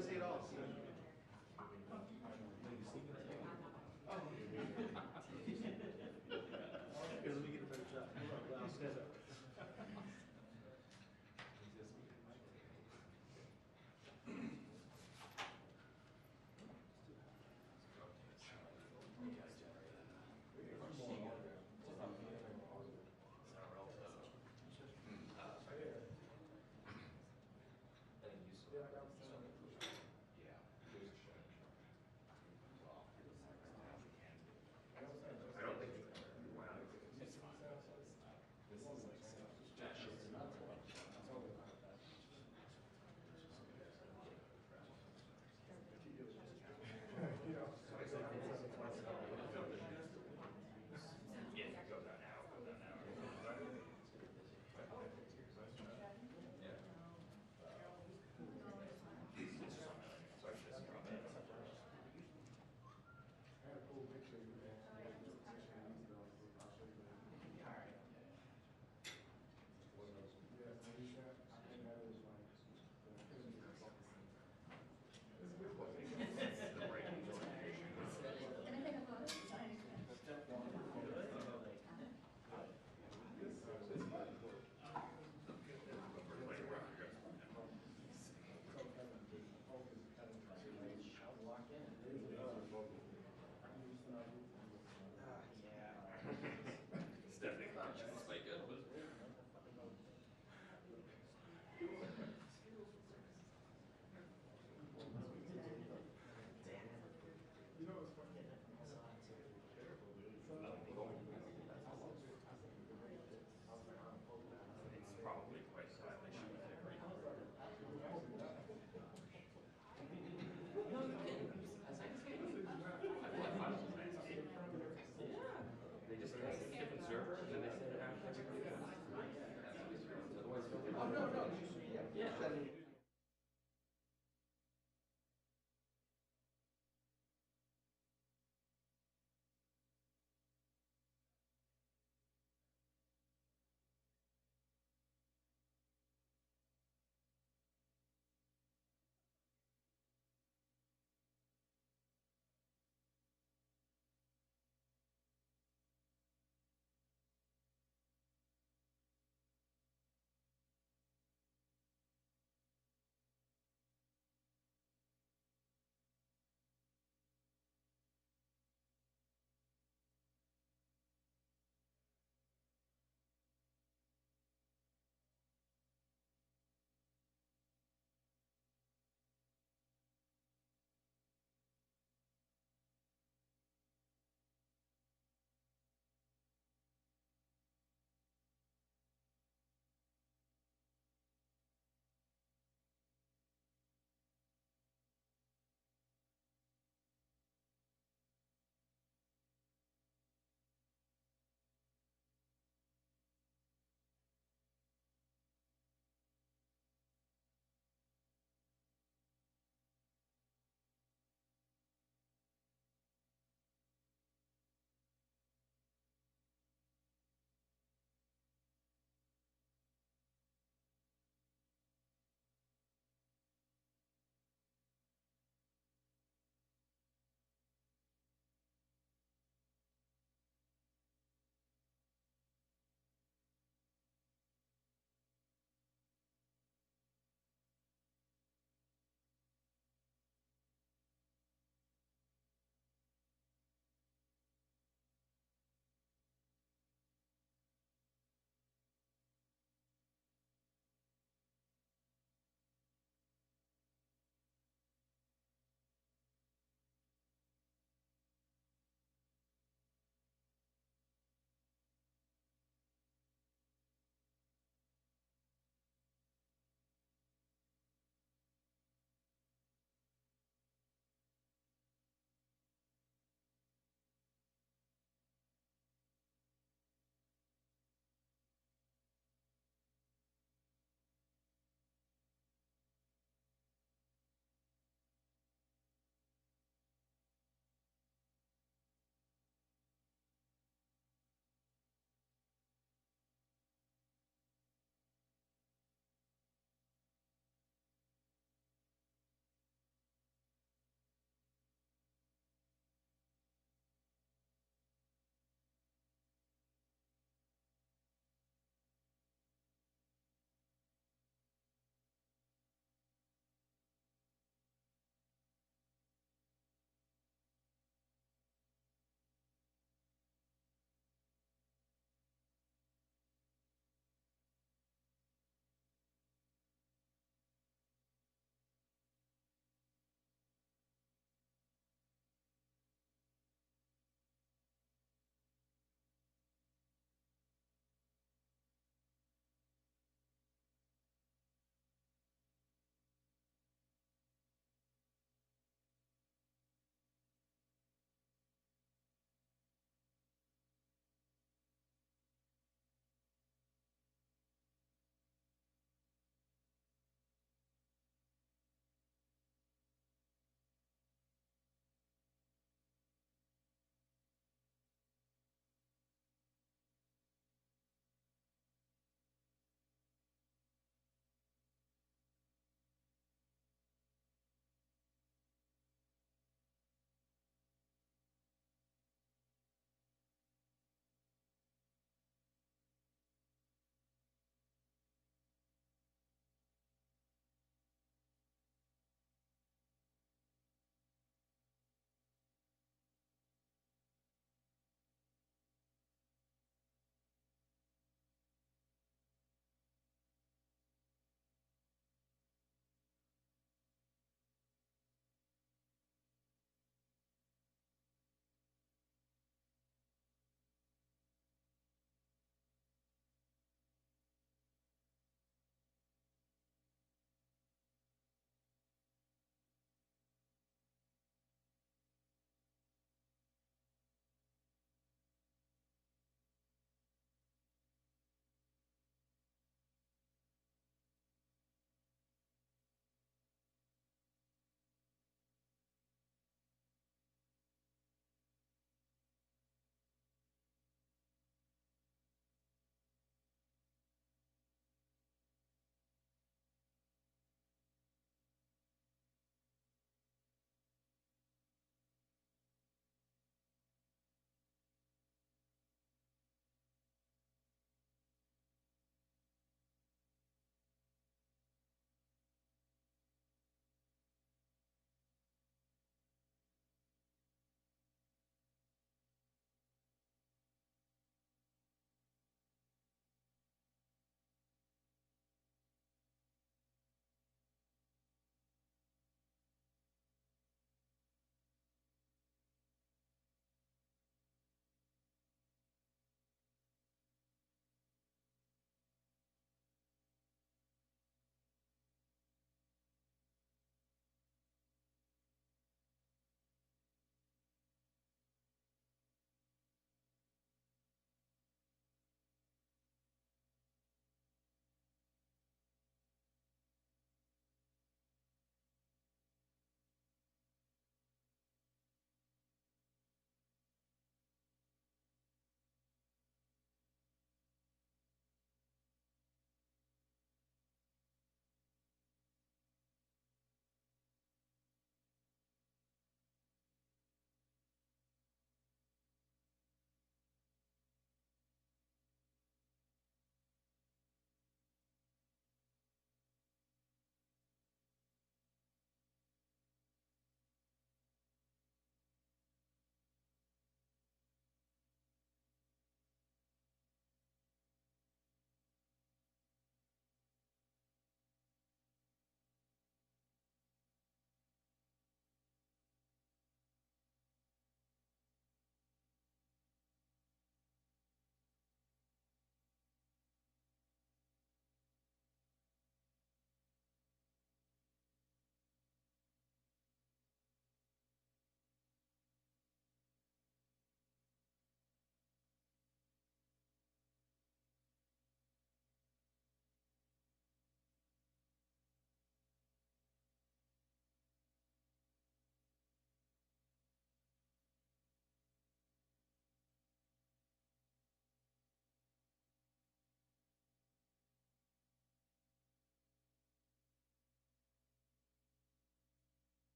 never see it all. Here, let me get a better shot. I'll stand up. I don't think it's fine. This is like yeah, go down now, go down now. Yeah. So I just drop it. I had a cool picture. Can I take a photo? It's definitely conscious, like good, but You know what's funny? it's probably quite stylish. I agree. No, you didn't. That's landscape. I thought it was landscape. Yeah. They just tested a different server and then they said it out everybody else. Otherwise, oh, no. Yeah.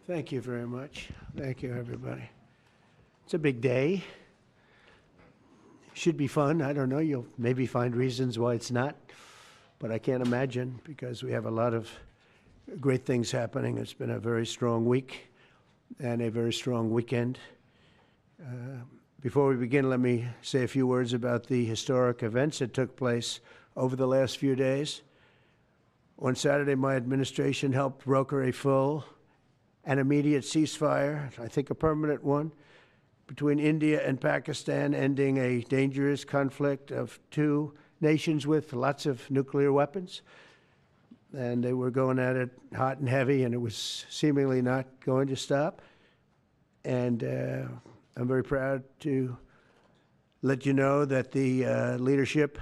Thank you very much. Thank you, everybody. It's a big day. Should be fun. I don't know. You'll maybe find reasons why it's not, but I can't imagine because we have a lot of great things happening. It's been a very strong week and a very strong weekend. Before we begin, let me say a few words about the historic events that took place over the last few days. On Saturday, my administration helped broker a full and immediate ceasefire, I think a permanent one, between India and Pakistan, ending a dangerous conflict of two nations with lots of nuclear weapons. And they were going at it hot and heavy, and it was seemingly not going to stop. And I'm very proud to let you know that the leadership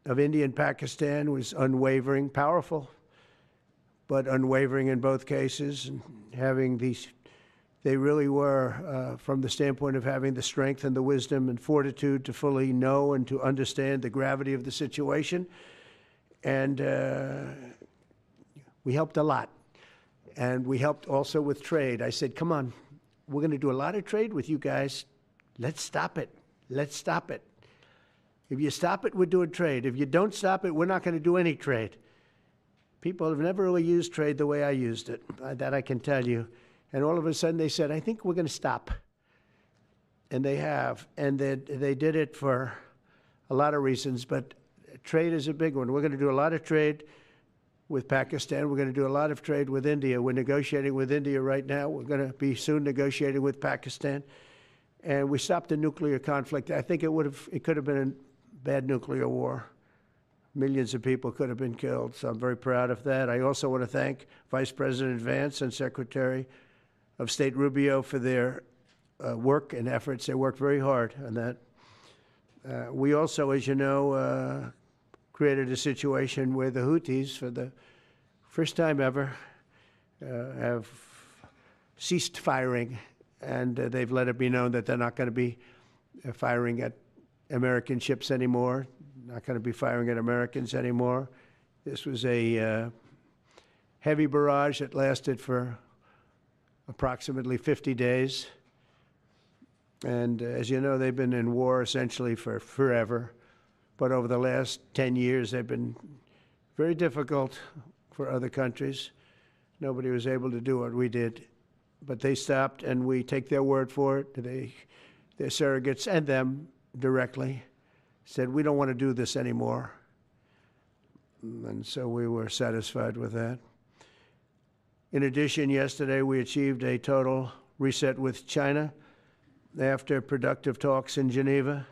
of India and Pakistan was unwavering, powerful, but unwavering in both cases, and having these, they really were, from the standpoint of having the strength and the wisdom and fortitude to fully know and to understand the gravity of the situation. And we helped a lot. And we helped also with trade. I said, come on, we're going to do a lot of trade with you guys. Let's stop it. Let's stop it. If you stop it, we're doing trade. If you don't stop it, we're not going to do any trade. People have never really used trade the way I used it. That I can tell you. And all of a sudden they said, I think we're going to stop. And they have. And they did it for a lot of reasons, but trade is a big one. We're going to do a lot of trade with Pakistan. We're going to do a lot of trade with India. We're negotiating with India right now. We're going to be soon negotiating with Pakistan. And we stopped the nuclear conflict. I think it could have been a bad nuclear war. Millions of people could have been killed. So I'm very proud of that. I also want to thank Vice President Vance and Secretary of State Rubio for their work and efforts. They worked very hard on that. We also, as you know, created a situation where the Houthis, for the first time ever, have ceased firing, and they've let it be known that they're not going to be firing at American ships anymore, not going to be firing at Americans anymore. This was a heavy barrage that lasted for approximately 50 days. And as you know, they've been in war essentially for forever. But over the last 10 years, they've been very difficult for other countries. Nobody was able to do what we did. But they stopped, and we take their word for it. Their surrogates and them directly said, we don't want to do this anymore. And so we were satisfied with that. In addition, yesterday we achieved a total reset with China after productive talks in Geneva.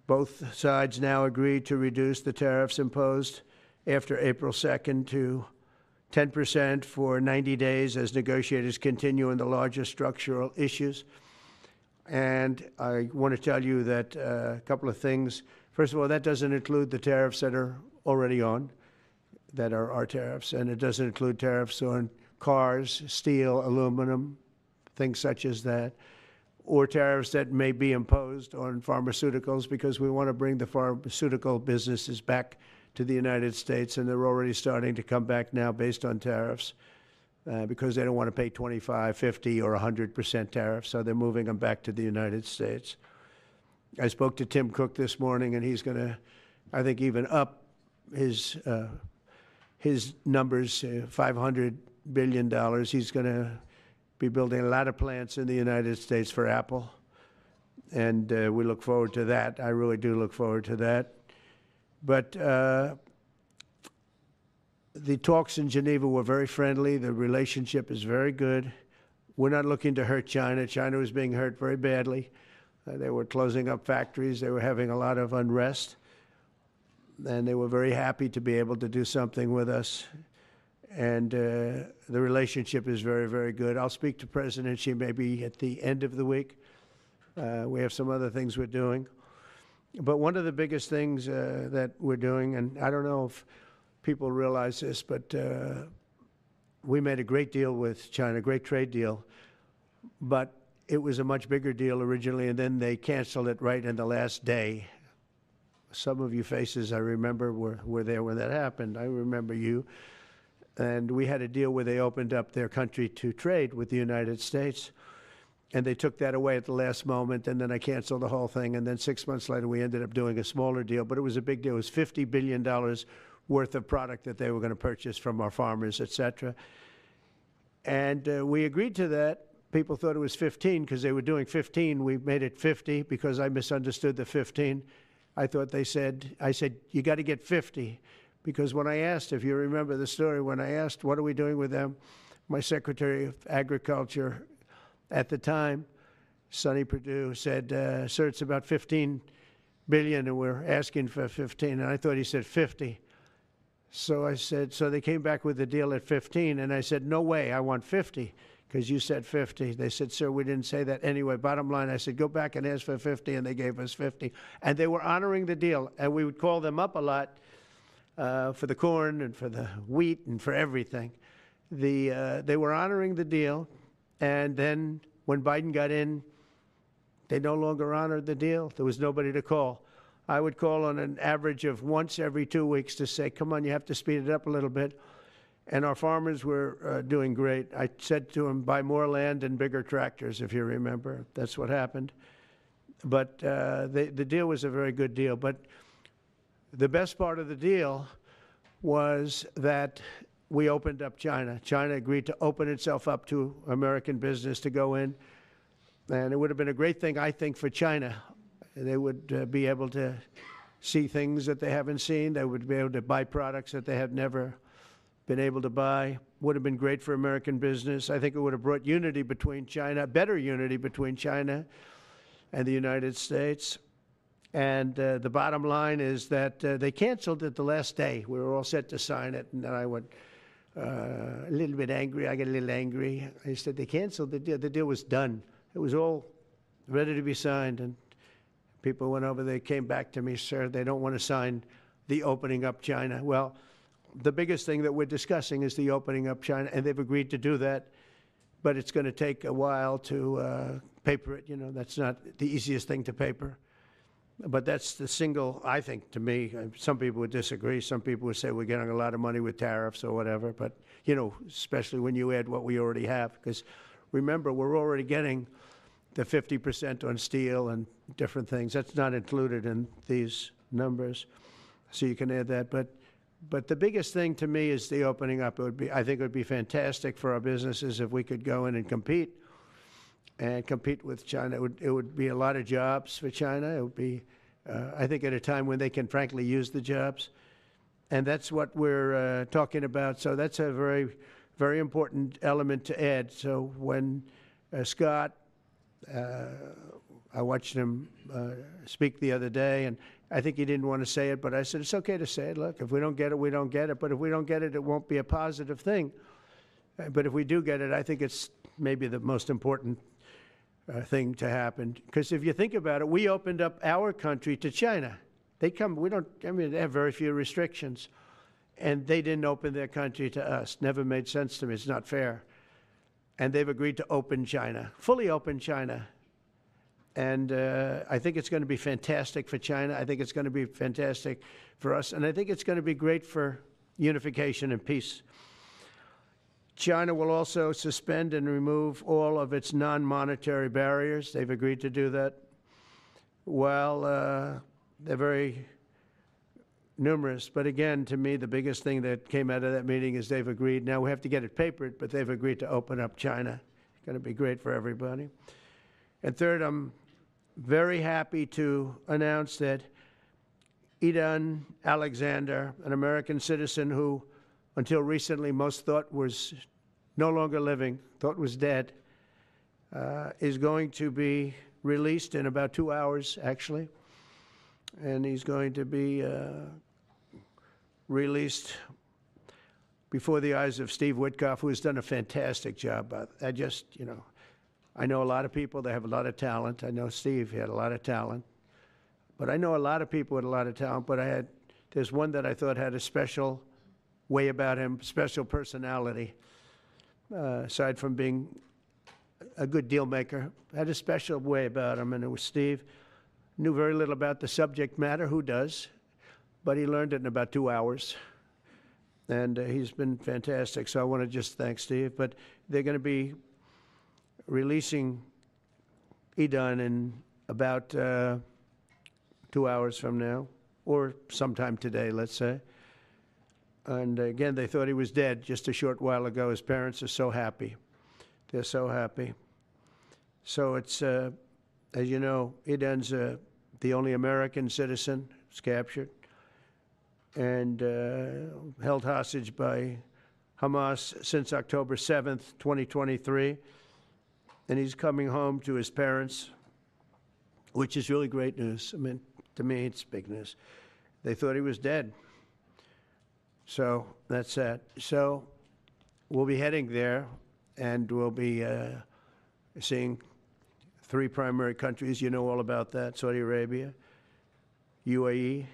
Both sides now agreed to reduce the tariffs imposed after April 2nd to 10% for 90 days as negotiators continue on the larger structural issues. And I want to tell you that a couple of things. First of all, that doesn't include the tariffs that are already on, that are our tariffs, and it doesn't include tariffs on cars, steel, aluminum, things such as that, or tariffs that may be imposed on pharmaceuticals, because we want to bring the pharmaceutical businesses back to the United States, and they're already starting to come back now based on tariffs because they don't want to pay 25, 50, or 100% tariffs, so they're moving them back to the United States. I spoke to Tim Cook this morning, and he's going to, I think, even up his numbers, $500 billion. He's going to be building a lot of plants in the United States for Apple, and we look forward to that. I really do look forward to that. But the talks in Geneva were very friendly. The relationship is very good. We're not looking to hurt China. China was being hurt very badly. They were closing up factories. They were having a lot of unrest. And they were very happy to be able to do something with us. And the relationship is very, very good. I'll speak to President Xi maybe at the end of the week. We have some other things we're doing. But one of the biggest things that we're doing, and I don't know if people realize this, but we made a great deal with China, a great trade deal. But it was a much bigger deal originally, and then they canceled it right in the last day. Some of you faces I remember were there when that happened. I remember you. And we had a deal where they opened up their country to trade with the United States. And they took that away at the last moment, and then I canceled the whole thing. And then 6 months later, we ended up doing a smaller deal, but it was a big deal. It was $50 billion worth of product that they were going to purchase from our farmers, et cetera. And we agreed to that. People thought it was 15 because they were doing 15. We made it 50 because I misunderstood the 15. I said, you got to get 50. Because when I asked, if you remember the story, when I asked, what are we doing with them? My Secretary of Agriculture at the time, Sonny Perdue, said, sir, it's about 15 billion and we're asking for 15. And I thought he said 50. So I said, so they came back with the deal at 15. And I said, no way, I want 50 because you said 50. They said, sir, we didn't say that. Anyway, bottom line, I said, go back and ask for 50. And they gave us 50. And they were honoring the deal. And we would call them up a lot for the corn and for the wheat and for everything. They were honoring the deal. And then when Biden got in, they no longer honored the deal. There was nobody to call. I would call on an average of once every 2 weeks to say, come on, you have to speed it up a little bit. And our farmers were doing great. I said to them, buy more land and bigger tractors, if you remember. That's what happened. But the deal was a very good deal. But the best part of the deal was that we opened up China. China agreed to open itself up to American business to go in. And it would have been a great thing, I think, for China. They would be able to see things that they haven't seen. They would be able to buy products that they have never been able to buy. Would have been great for American business. I think it would have brought unity between China, better unity between China and the United States. And the bottom line is that they canceled it the last day. We were all set to sign it, and then I went a little bit angry. I got a little angry. I said, they canceled the deal. The deal was done. It was all ready to be signed, and people went over. They came back to me, sir, they don't want to sign the opening up China. Well, the biggest thing that we're discussing is the opening up China, and they've agreed to do that, but it's going to take a while to paper it. You know, that's not the easiest thing to paper. But that's the single, I think, to me, some people would disagree. Some people would say we're getting a lot of money with tariffs or whatever. But, you know, especially when you add what we already have. Because remember, we're already getting the 50% on steel and different things. That's not included in these numbers. So you can add that. But the biggest thing to me is the opening up. I think it would be fantastic for our businesses if we could go in and compete with China. It would be a lot of jobs for China. It would be, I think, at a time when they can frankly use the jobs. And that's what we're talking about. So that's a very, very important element to add. So when Scott, I watched him speak the other day, and I think he didn't want to say it, but I said, it's okay to say it. Look, if we don't get it, we don't get it. But if we don't get it, it won't be a positive thing. But if we do get it, I think it's maybe the most important thing to happen. Because if you think about it, we opened up our country to China. They have very few restrictions. And they didn't open their country to us. Never made sense to me. It's not fair. And they've agreed to open China, fully open China. And I think it's going to be fantastic for China. I think it's going to be fantastic for us. And I think it's going to be great for unification and peace. China will also suspend and remove all of its non-monetary barriers. They've agreed to do that. Well, they're very numerous. But again, to me, the biggest thing that came out of that meeting is they've agreed. Now, we have to get it papered, but they've agreed to open up China. It's going to be great for everybody. And third, I'm very happy to announce that Idan Alexander, an American citizen who until recently most thought was no longer living, thought was dead, is going to be released in about 2 hours, actually. And he's going to be released before the eyes of Steve Witkoff, who has done a fantastic job. I know a lot of people, they have a lot of talent. I know Steve had a lot of talent. But I know a lot of people with a lot of talent, but there's one that I thought had a special way about him, special personality, aside from being a good deal maker, had a special way about him, and it was Steve. Knew very little about the subject matter, who does, but he learned it in about 2 hours. and he's been fantastic. So I want to just thank Steve. But they're going to be releasing Edon in about 2 hours from now, or sometime today, let's say. And again, they thought he was dead just a short while ago. His parents are so happy. They're so happy. So it's, as you know, Edon's the only American citizen who's captured and held hostage by Hamas since October 7th, 2023. And he's coming home to his parents, which is really great news. I mean, to me, it's big news. They thought he was dead. So that's that. So we'll be heading there, and we'll be seeing 3 primary countries. You know all about that: Saudi Arabia, UAE,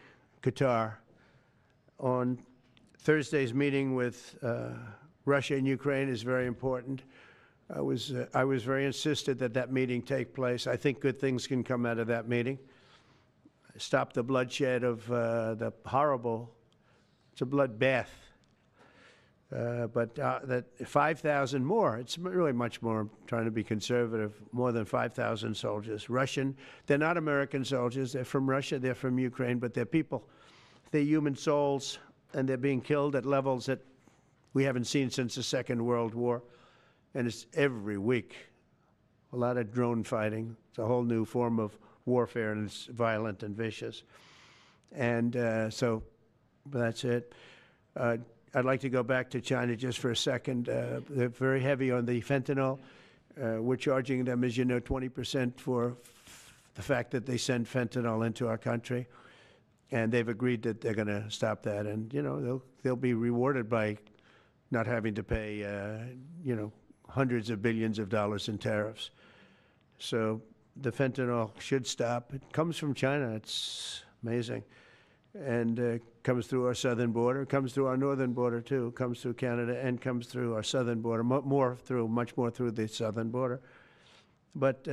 Qatar. On Thursday's meeting with Russia and Ukraine is very important. I was very insistent that that meeting take place. I think good things can come out of that meeting. Stop the bloodshed of the horrible. It's a bloodbath. But that 5,000 more, it's really much more, I'm trying to be conservative, more than 5,000 soldiers. Russian, they're not American soldiers. They're from Russia, they're from Ukraine, but they're people. They're human souls, and they're being killed at levels that we haven't seen since the Second World War. And it's every week. A lot of drone fighting. It's a whole new form of warfare, and it's violent and vicious. And so that's it. I'd like to go back to China just for a second. They're very heavy on the fentanyl. We're charging them, as you know, 20% for the fact that they send fentanyl into our country. And they've agreed that they're going to stop that. And, you know, they'll be rewarded by not having to pay, you know, hundreds of billions of dollars in tariffs. So the fentanyl should stop. It comes from China. It's amazing. And comes through our southern border, comes through our northern border too, comes through Canada, and comes through our southern border, much more through the southern border. But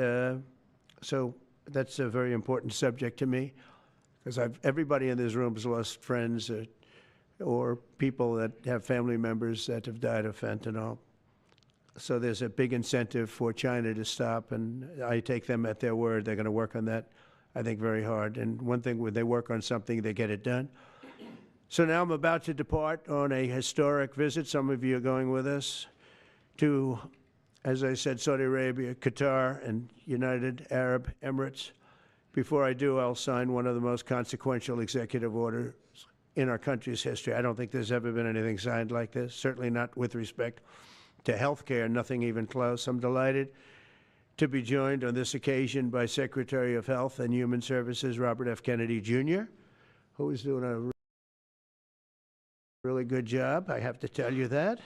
so that's a very important subject to me, because everybody in this room has lost friends or people that have family members that have died of fentanyl. So there's a big incentive for China to stop, and I take them at their word. They're going to work on that, I think, very hard. And one thing, when they work on something, they get it done. So now I'm about to depart on a historic visit. Some of you are going with us to, as I said, Saudi Arabia, Qatar, and United Arab Emirates. Before I do, I'll sign one of the most consequential executive orders in our country's history. I don't think there's ever been anything signed like this, certainly not with respect to health care, nothing even close. I'm delighted to be joined on this occasion by Secretary of Health and Human Services, Robert F. Kennedy Jr., who is doing a really good job, I have to tell you that.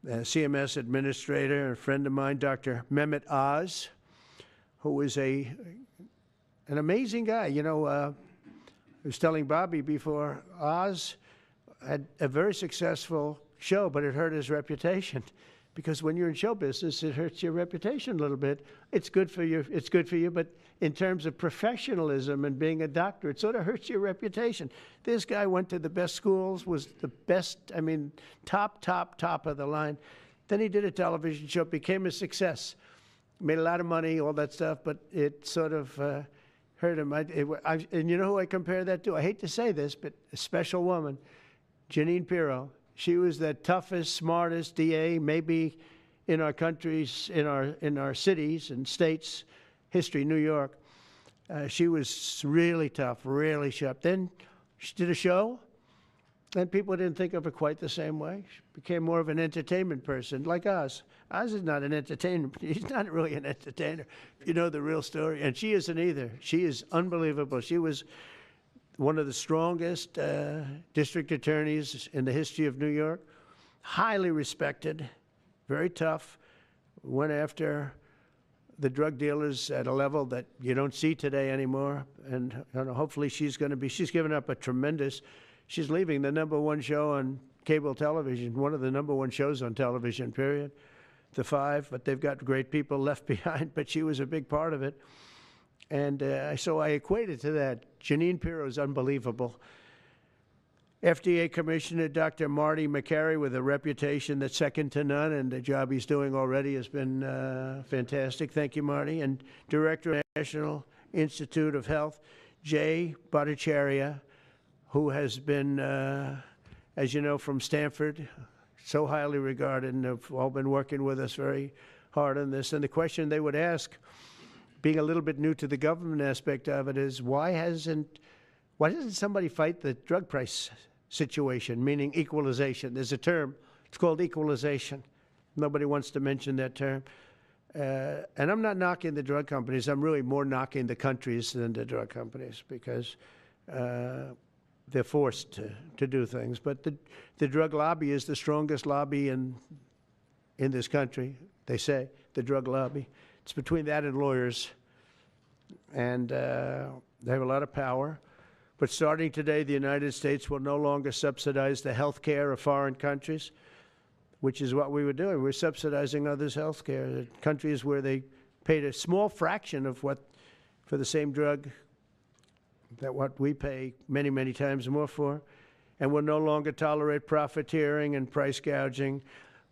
CMS Administrator, a friend of mine, Dr. Mehmet Oz, who is an amazing guy. You know, I was telling Bobby before, Oz had a very successful show, but it hurt his reputation. Because when you're in show business, it hurts your reputation a little bit. It's good for you, but in terms of professionalism and being a doctor, it sort of hurts your reputation. This guy went to the best schools, was the best, I mean, top of the line. Then he did a television show, became a success, made a lot of money, all that stuff, but it sort of hurt him. And you know who I compare that to? I hate to say this, but a special woman, Jeanine Pirro. She was the toughest, smartest DA, maybe in our countries, in our cities and states, history, New York. She was really tough, really sharp. Then she did a show, and people didn't think of her quite the same way. She became more of an entertainment person, like Oz. Oz is not an entertainer. He's not really an entertainer, if you know the real story. And she isn't either. She is unbelievable. She was one of the strongest district attorneys in the history of New York, highly respected, very tough, went after the drug dealers at a level that you don't see today anymore. And hopefully she's given up a tremendous, she's leaving the #1 show on cable television, one of the #1 shows on television, period, The Five, but they've got great people left behind, but she was a big part of it. And so I equated to that. Jeanine Pirro is unbelievable. FDA Commissioner Dr. Marty McCary, with a reputation that's second to none, and the job he's doing already has been fantastic. Thank you, Marty. And Director of the National Institute of Health, Jay Bhattacharya, who has been, as you know, from Stanford, so highly regarded, and have all been working with us very hard on this. And the question they would ask, being a little bit new to the government aspect of it, is why doesn't somebody fight the drug price situation, meaning equalization? There's a term, it's called equalization. Nobody wants to mention that term. And I'm not knocking the drug companies. I'm really more knocking the countries than the drug companies, because they're forced to do things. But the drug lobby is the strongest lobby in this country, they say, the drug lobby. It's between that and lawyers. And they have a lot of power. But starting today, the United States will no longer subsidize the health care of foreign countries, which is what we were doing. We're subsidizing others' health care. Countries where they paid a small fraction of what, for the same drug, that what we pay many, many times more for. And we'll no longer tolerate profiteering and price gouging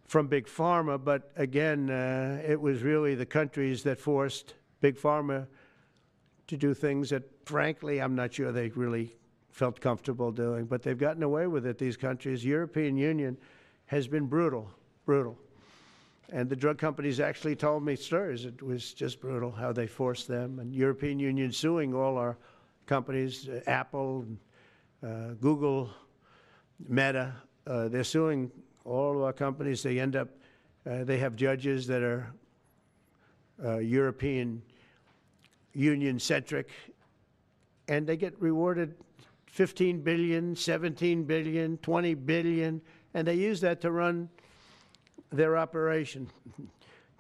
from Big Pharma. But again, it was really the countries that forced Big Pharma to do things that, frankly, I'm not sure they really felt comfortable doing. But they've gotten away with it, these countries. European Union has been brutal. And the drug companies actually told me stories. It was just brutal how they forced them. And European Union suing all our companies, Apple, Google, Meta. They're suing all of our companies. They end up, they have judges that are European Union-centric, and they get rewarded $15 billion, $17 billion, $20 billion, and they use that to run their operation.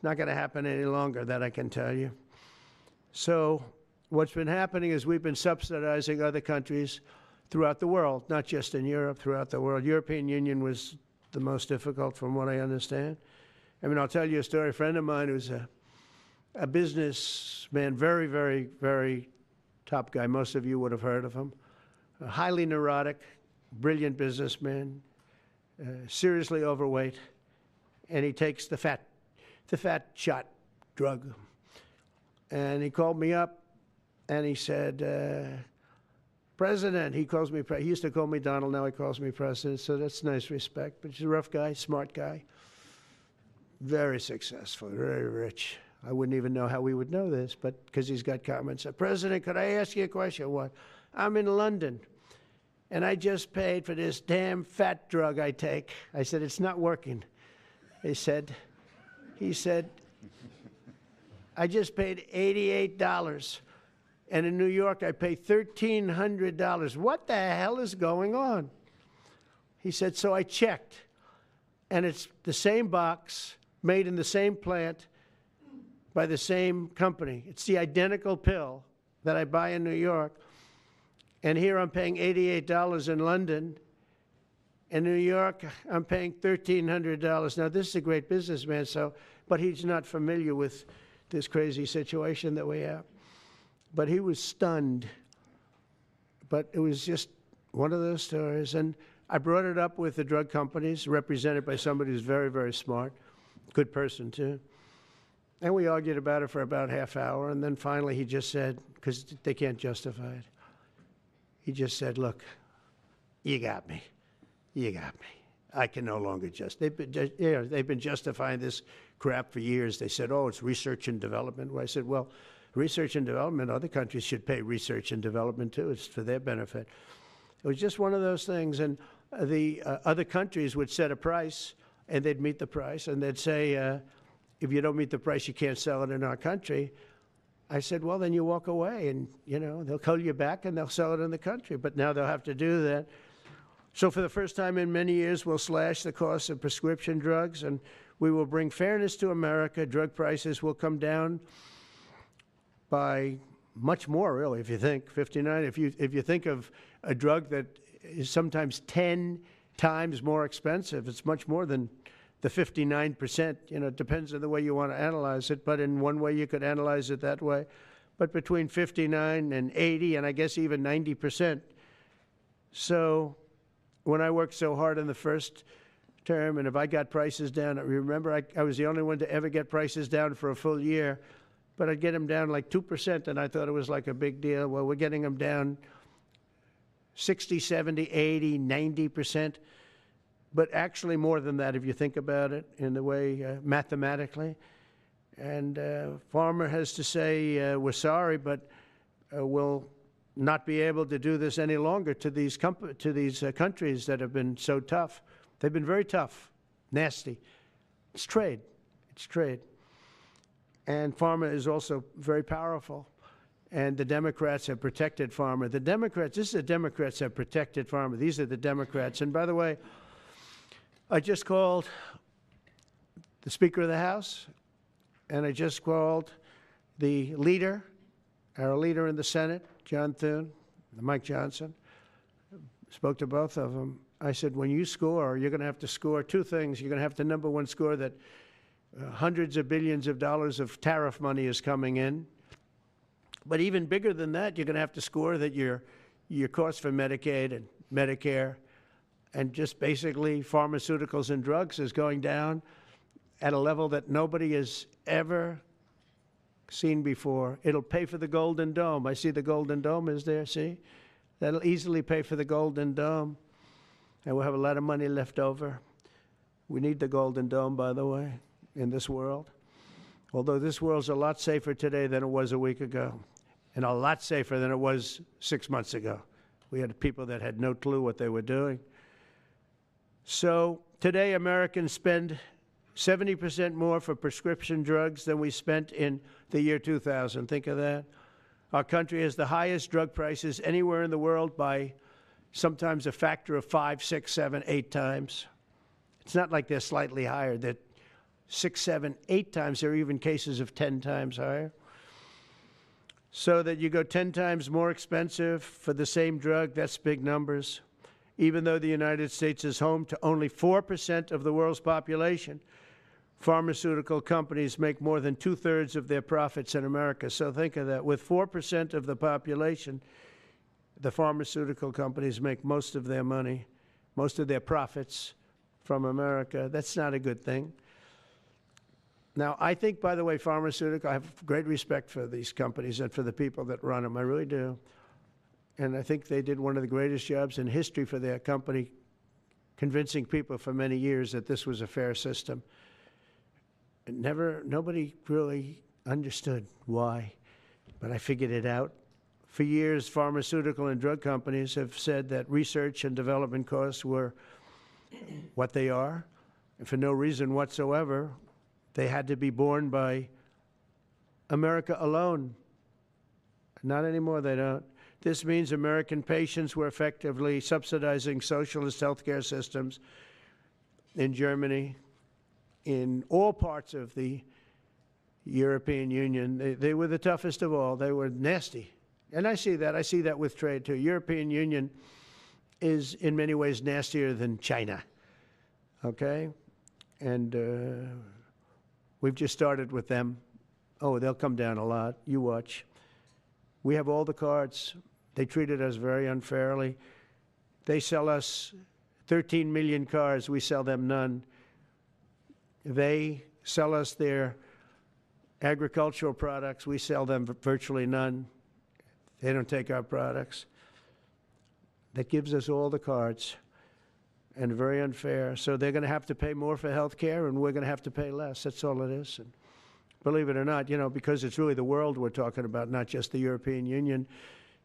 Not going to happen any longer, that I can tell you. So what's been happening is we've been subsidizing other countries throughout the world, not just in Europe, throughout the world. European Union was the most difficult, from what I understand. I mean, I'll tell you a story. A friend of mine who's a businessman, very, very, very top guy. Most of you would have heard of him. A highly neurotic, brilliant businessman, seriously overweight, and he takes the fat shot drug. And he called me up, and he said, President, he calls me, he used to call me Donald, now he calls me President, so that's nice respect. But he's a rough guy, smart guy, very successful, very rich. I wouldn't even know how we would know this, but because he's got comments. President, could I ask you a question? What? I'm in London, and I just paid for this damn fat drug I take. I said, it's not working. He said, I just paid $88. And in New York, I pay $1,300. What the hell is going on? He said, so I checked, and it's the same box, made in the same plant, by the same company. It's the identical pill that I buy in New York. And here I'm paying $88 in London. In New York, I'm paying $1,300. Now, this is a great businessman, but he's not familiar with this crazy situation that we have. But he was stunned. But it was just one of those stories. And I brought it up with the drug companies, represented by somebody who's very, very smart, good person too. And we argued about it for about half hour. And then finally he just said, because they can't justify it, he just said, look, you got me. You got me. I can no longer they've been justifying this crap for years. They said, oh, it's research and development. Well, I said, well, research and development, other countries should pay research and development too. It's for their benefit. It was just one of those things. And the other countries would set a price, and they'd meet the price, and they'd say, if you don't meet the price, you can't sell it in our country. I said, well, then you walk away, and, they'll call you back, and they'll sell it in the country. But now they'll have to do that. So for the first time in many years, we'll slash the cost of prescription drugs, and we will bring fairness to America. Drug prices will come down by much more, really, if you think 59. If you think of a drug that is sometimes 10 times more expensive, it's much more than the 59%. It depends on the way you want to analyze it, but in one way you could analyze it that way. But between 59 and 80, and I guess even 90%. So when I worked so hard in the first term, and if I got prices down, remember I was the only one to ever get prices down for a full year, but I'd get them down like 2%, and I thought it was like a big deal. Well, we're getting them down 60, 70, 80, 90%, but actually more than that if you think about it in the way mathematically. And farmer has to say, we're sorry, but we'll not be able to do this any longer to these countries that have been so tough. They've been very tough, nasty. It's trade. It's trade. And pharma is also very powerful. And the Democrats have protected pharma. The Democrats, this is the Democrats have protected pharma. These are the Democrats. And by the way, I just called the Speaker of the House, and I just called the leader, our leader in the Senate, John Thune, Mike Johnson. Spoke to both of them. I said, when you score, you're going to have to score two things. You're going to have to, number one, score that hundreds of billions of dollars of tariff money is coming in. But even bigger than that, you're going to have to score that your cost for Medicaid and Medicare and just basically pharmaceuticals and drugs is going down at a level that nobody has ever seen before. It'll pay for the Golden Dome. I see the Golden Dome is there, see? That'll easily pay for the Golden Dome. And we'll have a lot of money left over. We need the Golden Dome, by the way, in this world. Although this world's a lot safer today than it was a week ago, and a lot safer than it was 6 months ago. We had people that had no clue what they were doing. So today Americans spend 70% more for prescription drugs than we spent in the year 2000. Think of that. Our country has the highest drug prices anywhere in the world by sometimes a factor of 5, 6, 7, 8 times. It's not like they're slightly higher. They're 6, 7, 8 times. There are even cases of 10 times higher. So that you go 10 times more expensive for the same drug, that's big numbers. Even though the United States is home to only 4% of the world's population, pharmaceutical companies make more than 2/3 of their profits in America. So think of that. With 4% of the population, the pharmaceutical companies make most of their money, most of their profits from America. That's not a good thing. Now, I think, by the way, I have great respect for these companies and for the people that run them. I really do. And I think they did one of the greatest jobs in history for their company, convincing people for many years that this was a fair system. And nobody really understood why, but I figured it out. For years, pharmaceutical and drug companies have said that research and development costs were what they are, and for no reason whatsoever. They had to be borne by America alone. Not anymore, they don't. This means American patients were effectively subsidizing socialist healthcare systems in Germany, in all parts of the European Union. They were the toughest of all. They were nasty. And I see that. I see that with trade, too. European Union is in many ways nastier than China, okay? And we've just started with them. Oh, they'll come down a lot. You watch. We have all the cards. They treated us very unfairly. They sell us 13 million cars. We sell them none. They sell us their agricultural products. We sell them virtually none. They don't take our products. That gives us all the cards, and very unfair. So they're going to have to pay more for health care, and we're going to have to pay less. That's all it is. And believe it or not, because it's really the world we're talking about, not just the European Union,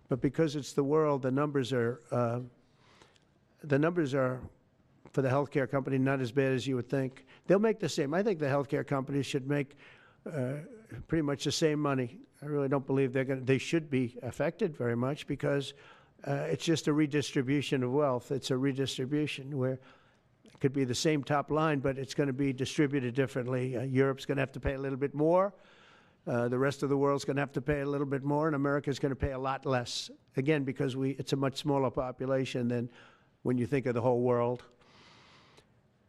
but because it's the world, the numbers are for the healthcare company not as bad as you would think. They'll make the same. I think the healthcare companies should make pretty much the same money. I really don't believe they should be affected very much, because it's just a redistribution of wealth. It's a redistribution where it could be the same top line, but it's going to be distributed differently. Europe's going to have to pay a little bit more. The rest of the world's going to have to pay a little bit more, and America's going to pay a lot less. Again, because it's a much smaller population than when you think of the whole world.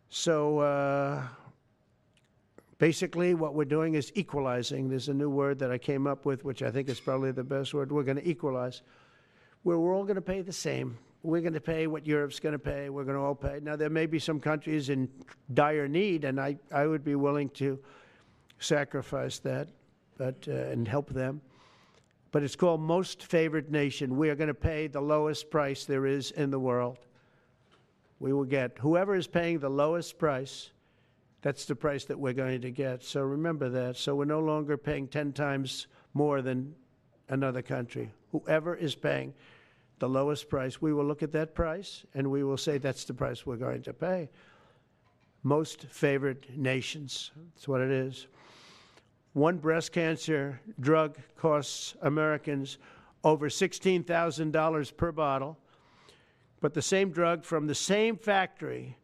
So basically what we're doing is equalizing. There's a new word that I came up with, which I think is probably the best word. We're going to equalize, where we're all going to pay the same. we're going to pay what Europe's going to pay. We're going to all pay. Now, there may be some countries in dire need, and I would be willing to sacrifice that and help them. But it's called most favored nation. We are going to pay the lowest price there is in the world. We will get whoever is paying the lowest price, that's the price that we're going to get. So remember that. So we're no longer paying 10 times more than another country. Whoever is paying the lowest price, we will look at that price and we will say that's the price we're going to pay. Most favored nations. That's what it is. One breast cancer drug costs Americans over $16,000 per bottle, but the same drug from the same factory,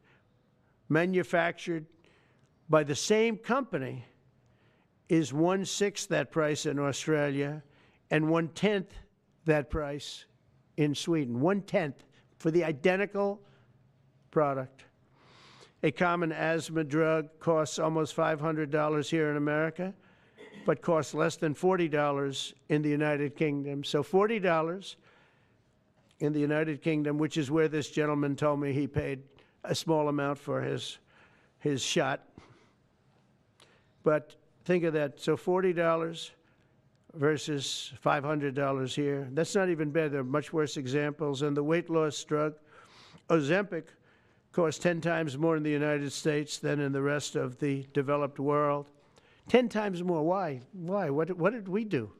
manufactured by the same company, is 1/6 that price in Australia and 1/10 that price in Sweden. 1/10 for the identical product. A common asthma drug costs almost $500 here in America, but costs less than $40 in the United Kingdom. So $40 in the United Kingdom, which is where this gentleman told me he paid a small amount for his shot. But think of that. So $40 versus $500 here. That's not even bad. There are much worse examples. And the weight loss drug, Ozempic, costs 10 times more in the United States than in the rest of the developed world. 10 times more. Why? Why? What did we do?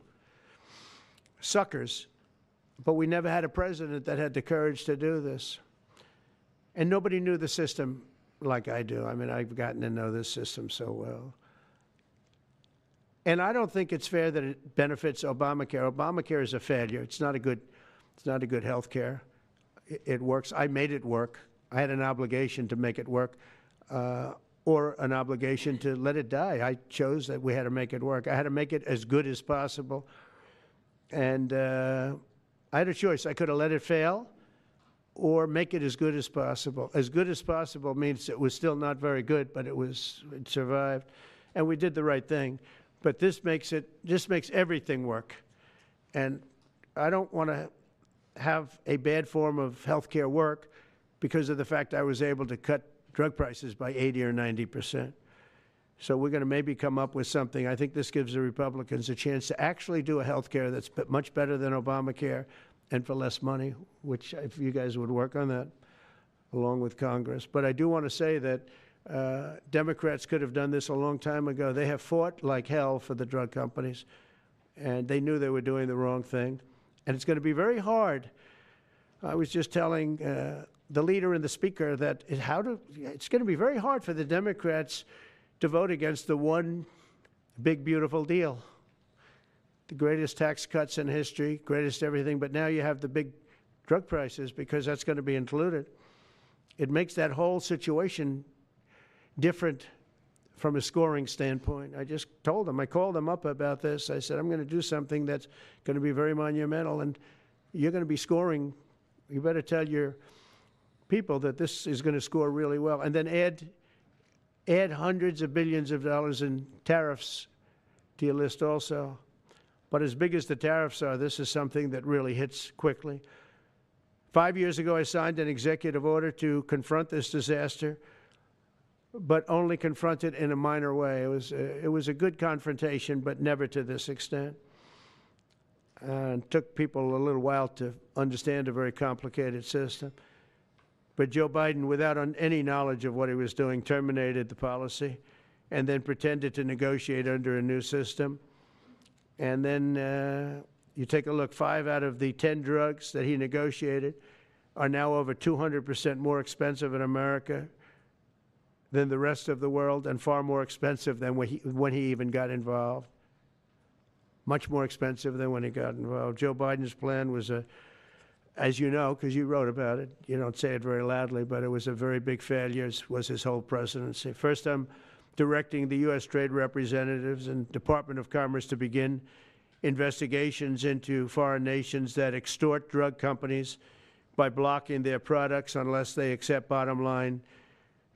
Suckers. But we never had a president that had the courage to do this. And nobody knew the system like I do. I mean, I've gotten to know this system so well. And I don't think it's fair that it benefits Obamacare. Obamacare is a failure. It's not a good health care. It works. I made it work. I had an obligation to make it work, or an obligation to let it die. I chose that we had to make it work. I had to make it as good as possible. And I had a choice. I could have let it fail or make it as good as possible. As good as possible means it was still not very good, but it survived. And we did the right thing. But this makes everything work. And I don't want to have a bad form of health care work because of the fact I was able to cut drug prices by 80 or 90%. So we're going to maybe come up with something. I think this gives the Republicans a chance to actually do a health care that's much better than Obamacare and for less money, which if you guys would work on that along with Congress. But I do want to say that Democrats could have done this a long time ago. They have fought like hell for the drug companies, and they knew they were doing the wrong thing. And it's going to be very hard. I was just telling the leader and the speaker that it's going to be very hard for the Democrats to vote against the one big, beautiful deal. The greatest tax cuts in history, greatest everything, but now you have the big drug prices because that's going to be included. It makes that whole situation different from a scoring standpoint. I just told them, I called them up about this. I said, I'm going to do something that's going to be very monumental, and you're going to be scoring. You better tell your people that this is going to score really well, and then add hundreds of billions of dollars in tariffs to your list also. But as big as the tariffs are, this is something that really hits quickly. 5 years ago, I signed an executive order to confront this disaster, but only confront it in a minor way. It was a good confrontation, but never to this extent. And it took people a little while to understand a very complicated system. But Joe Biden, without any knowledge of what he was doing, terminated the policy and then pretended to negotiate under a new system. And then you take a look, 5 out of the 10 drugs that he negotiated are now over 200% more expensive in America than the rest of the world, and far more expensive than when he even got involved. Much more expensive than when he got involved. Joe Biden's plan was as you know, because you wrote about it, you don't say it very loudly, but it was a very big failure, as was his whole presidency. First, I'm directing the U.S. Trade Representatives and Department of Commerce to begin investigations into foreign nations that extort drug companies by blocking their products unless they accept bottom line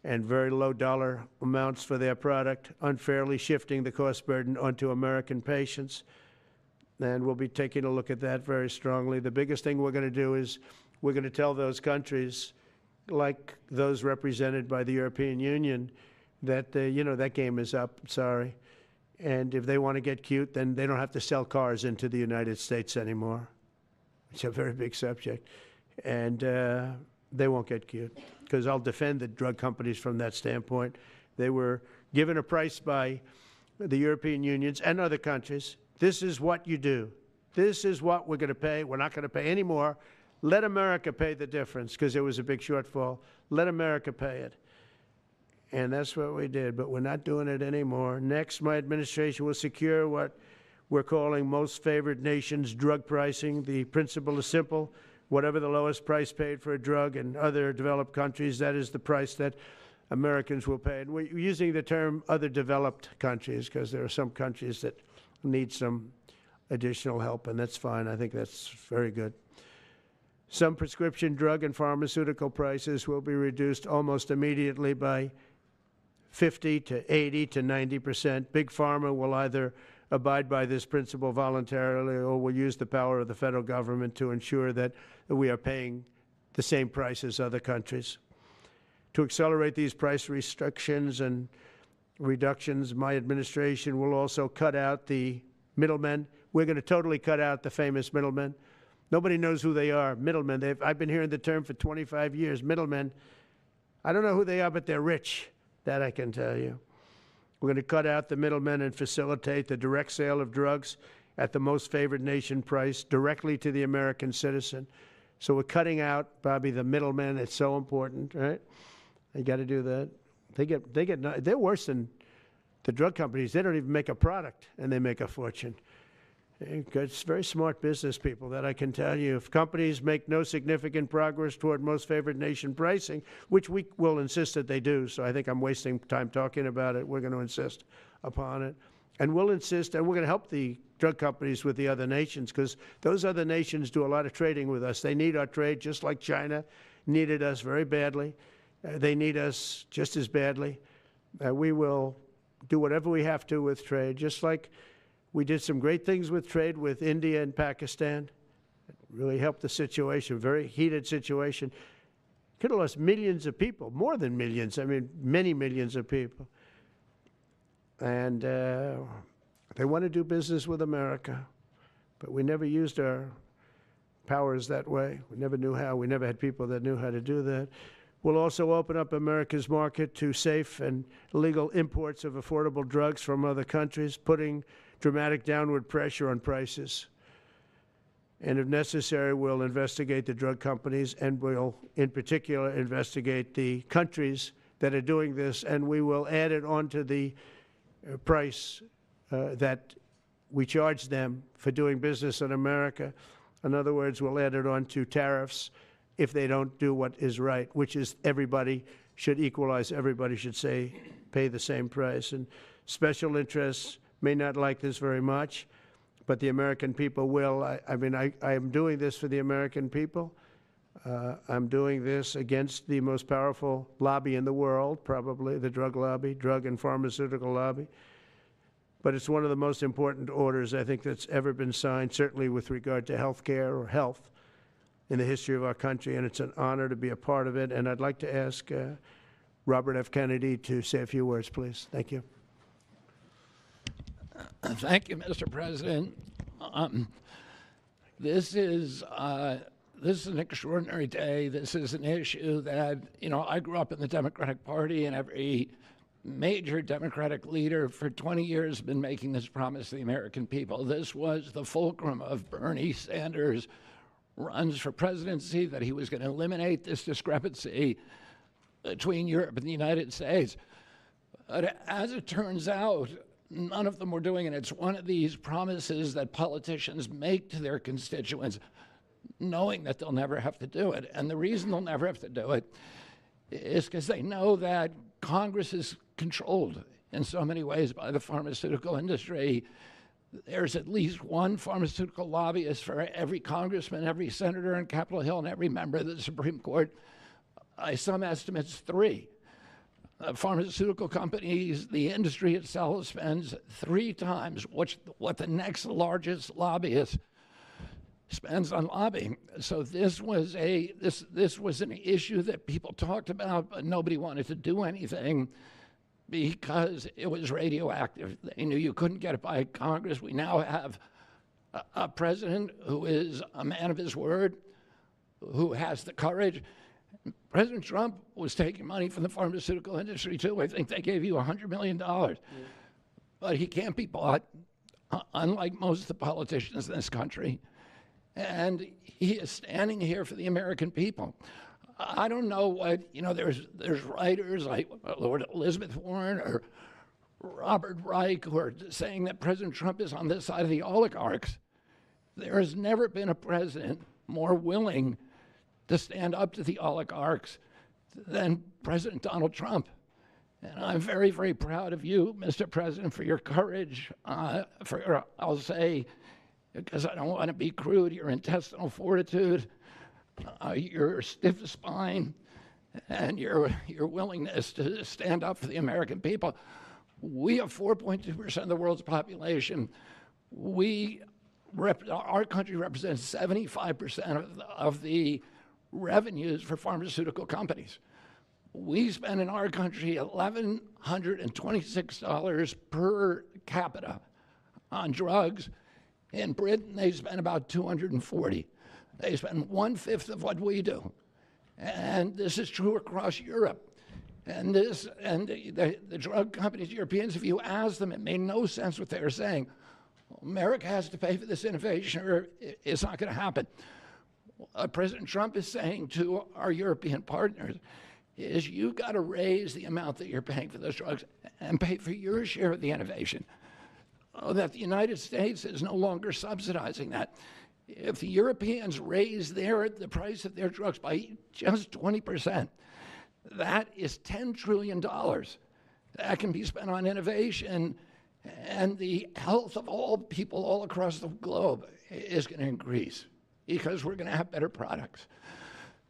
and very low dollar amounts for their product, unfairly shifting the cost burden onto American patients. And we'll be taking a look at that very strongly. The biggest thing we're going to do is we're going to tell those countries, like those represented by the European Union, that, that game is up, sorry. And if they want to get cute, then they don't have to sell cars into the United States anymore. It's a very big subject. And they won't get cute, because I'll defend the drug companies from that standpoint. They were given a price by the European unions and other countries. This is what you do. This is what we're going to pay. We're not going to pay any more. Let America pay the difference, because there was a big shortfall. Let America pay it. And that's what we did, but we're not doing it anymore. Next, my administration will secure what we're calling most favored nations drug pricing. The principle is simple. Whatever the lowest price paid for a drug in other developed countries, that is the price that Americans will pay. And we're using the term other developed countries because there are some countries that need some additional help, and that's fine. I think that's very good. Some prescription drug and pharmaceutical prices will be reduced almost immediately by 50 to 80 to 90%. Big Pharma will either abide by this principle voluntarily or will use the power of the federal government to ensure that we are paying the same price as other countries. To accelerate these price restrictions and reductions, my administration will also cut out the middlemen. We're going to totally cut out the famous middlemen. Nobody knows who they are, middlemen. I've been hearing the term for 25 years, middlemen. I don't know who they are, but they're rich. That I can tell you. We're going to cut out the middlemen and facilitate the direct sale of drugs at the most favored nation price directly to the American citizen. So we're cutting out, Bobby, the middlemen. It's so important, right? You got to do that. They're worse than the drug companies. They don't even make a product, and they make a fortune. It's very smart business people, that I can tell you. If companies make no significant progress toward most favored nation pricing, which we will insist that they do, so I think I'm wasting time talking about it. We're going to insist upon it. And we'll insist, and we're going to help the drug companies with the other nations, because those other nations do a lot of trading with us. They need our trade, just like China needed us very badly. They need us just as badly. We will do whatever we have to with trade, just like we did some great things with trade with India and Pakistan. It really helped the situation, very heated situation. Could have lost millions of people, more than millions. I mean, many millions of people. And they want to do business with America, but we never used our powers that way. We never knew how. We never had people that knew how to do that. We'll also open up America's market to safe and legal imports of affordable drugs from other countries, putting dramatic downward pressure on prices. And if necessary, we'll investigate the drug companies, and we'll, in particular, investigate the countries that are doing this, and we will add it onto the price that we charge them for doing business in America. In other words, we'll add it onto tariffs if they don't do what is right, which is everybody should equalize. Everybody should pay the same price. And special interests may not like this very much, but the American people will. I am doing this for the American people. I'm doing this against the most powerful lobby in the world, probably the drug lobby, drug and pharmaceutical lobby. But it's one of the most important orders, I think, that's ever been signed, certainly with regard to health care or health in the history of our country, and it's an honor to be a part of it. And I'd like to ask Robert F. Kennedy to say a few words, please. Thank you. Thank you, Mr. President. This is an extraordinary day. This is an issue that, I grew up in the Democratic Party, and every major Democratic leader for 20 years has been making this promise to the American people. This was the fulcrum of Bernie Sanders' runs for presidency, that he was going to eliminate this discrepancy between Europe and the United States. But as it turns out, none of them were doing it. It's one of these promises that politicians make to their constituents, knowing that they'll never have to do it. And the reason they'll never have to do it is because they know that Congress is controlled in so many ways by the pharmaceutical industry. There's at least one pharmaceutical lobbyist for every congressman, every senator on Capitol Hill, and every member of the Supreme Court. By some estimates, 3. Pharmaceutical companies, the industry itself spends 3 times what the next largest lobbyist spends on lobbying. So this was an issue that people talked about, but nobody wanted to do anything because it was radioactive. They knew you couldn't get it by Congress. We now have a president who is a man of his word, who has the courage. President Trump was taking money from the pharmaceutical industry too. I think they gave you $100 million. But he can't be bought, unlike most of the politicians in this country. And he is standing here for the American people. I don't know what, there's writers like Lord Elizabeth Warren or Robert Reich who are saying that President Trump is on this side of the oligarchs. There has never been a president more willing to stand up to the oligarchs than President Donald Trump. And I'm very, very proud of you, Mr. President, for your courage, I'll say, because I don't want to be crude, your intestinal fortitude, your stiff spine, and your willingness to stand up for the American people. We have 4.2% of the world's population. Our country represents 75% of the revenues for pharmaceutical companies. We spend in our country $1,126 per capita on drugs. In Britain, they spend about $240. They spend 1/5 of what we do. And this is true across Europe. And the drug companies, Europeans, if you ask them, it made no sense what they were saying. America has to pay for this innovation or it's not going to happen. What President Trump is saying to our European partners is you've got to raise the amount that you're paying for those drugs and pay for your share of the innovation. That the United States is no longer subsidizing that. If the Europeans raise the price of their drugs by just 20%, that is $10 trillion that can be spent on innovation, and the health of all people all across the globe is going to increase because we're going to have better products.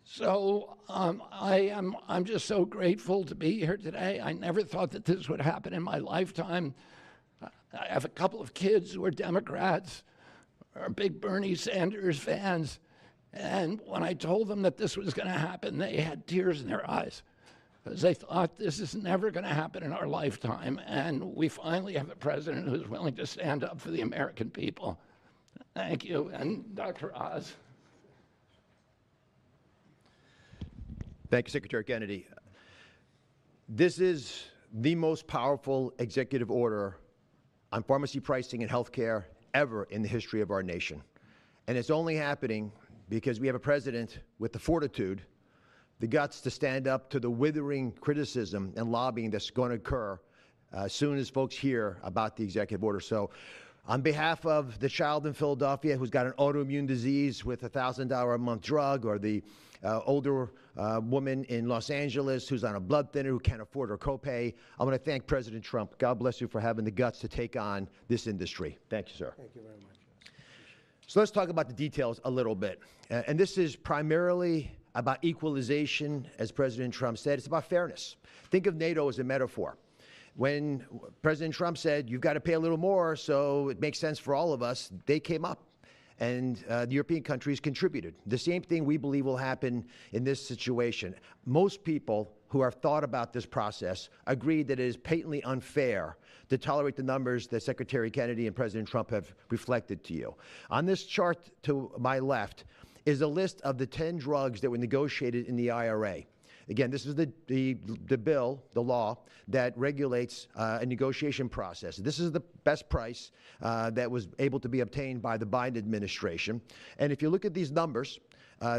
So I'm just so grateful to be here today. I never thought that this would happen in my lifetime. I have a couple of kids who are Democrats, are big Bernie Sanders fans, and when I told them that this was going to happen, they had tears in their eyes because they thought this is never going to happen in our lifetime, and we finally have a president who's willing to stand up for the American people. Thank you, and Dr. Oz. Thank you, Secretary Kennedy. This is the most powerful executive order on pharmacy pricing and healthcare ever in the history of our nation. And it's only happening because we have a president with the fortitude, the guts to stand up to the withering criticism and lobbying that's going to occur as soon as folks hear about the executive order. So on behalf of the child in Philadelphia who's got an autoimmune disease with a $1,000 a month drug, or the older woman in Los Angeles who's on a blood thinner who can't afford her copay, I want to thank President Trump. God bless you for having the guts to take on this industry. Thank you, sir. Thank you very much. So let's talk about the details a little bit. And this is primarily about equalization, as President Trump said. It's about fairness. Think of NATO as a metaphor. When President Trump said, you've got to pay a little more so it makes sense for all of us, they came up. And the European countries contributed. The same thing we believe will happen in this situation. Most people who have thought about this process agree that it is patently unfair to tolerate the numbers that Secretary Kennedy and President Trump have reflected to you. On this chart to my left is a list of the 10 drugs that were negotiated in the IRA. Again, this is the bill, the law, that regulates a negotiation process. This is the best price that was able to be obtained by the Biden administration. And if you look at these numbers,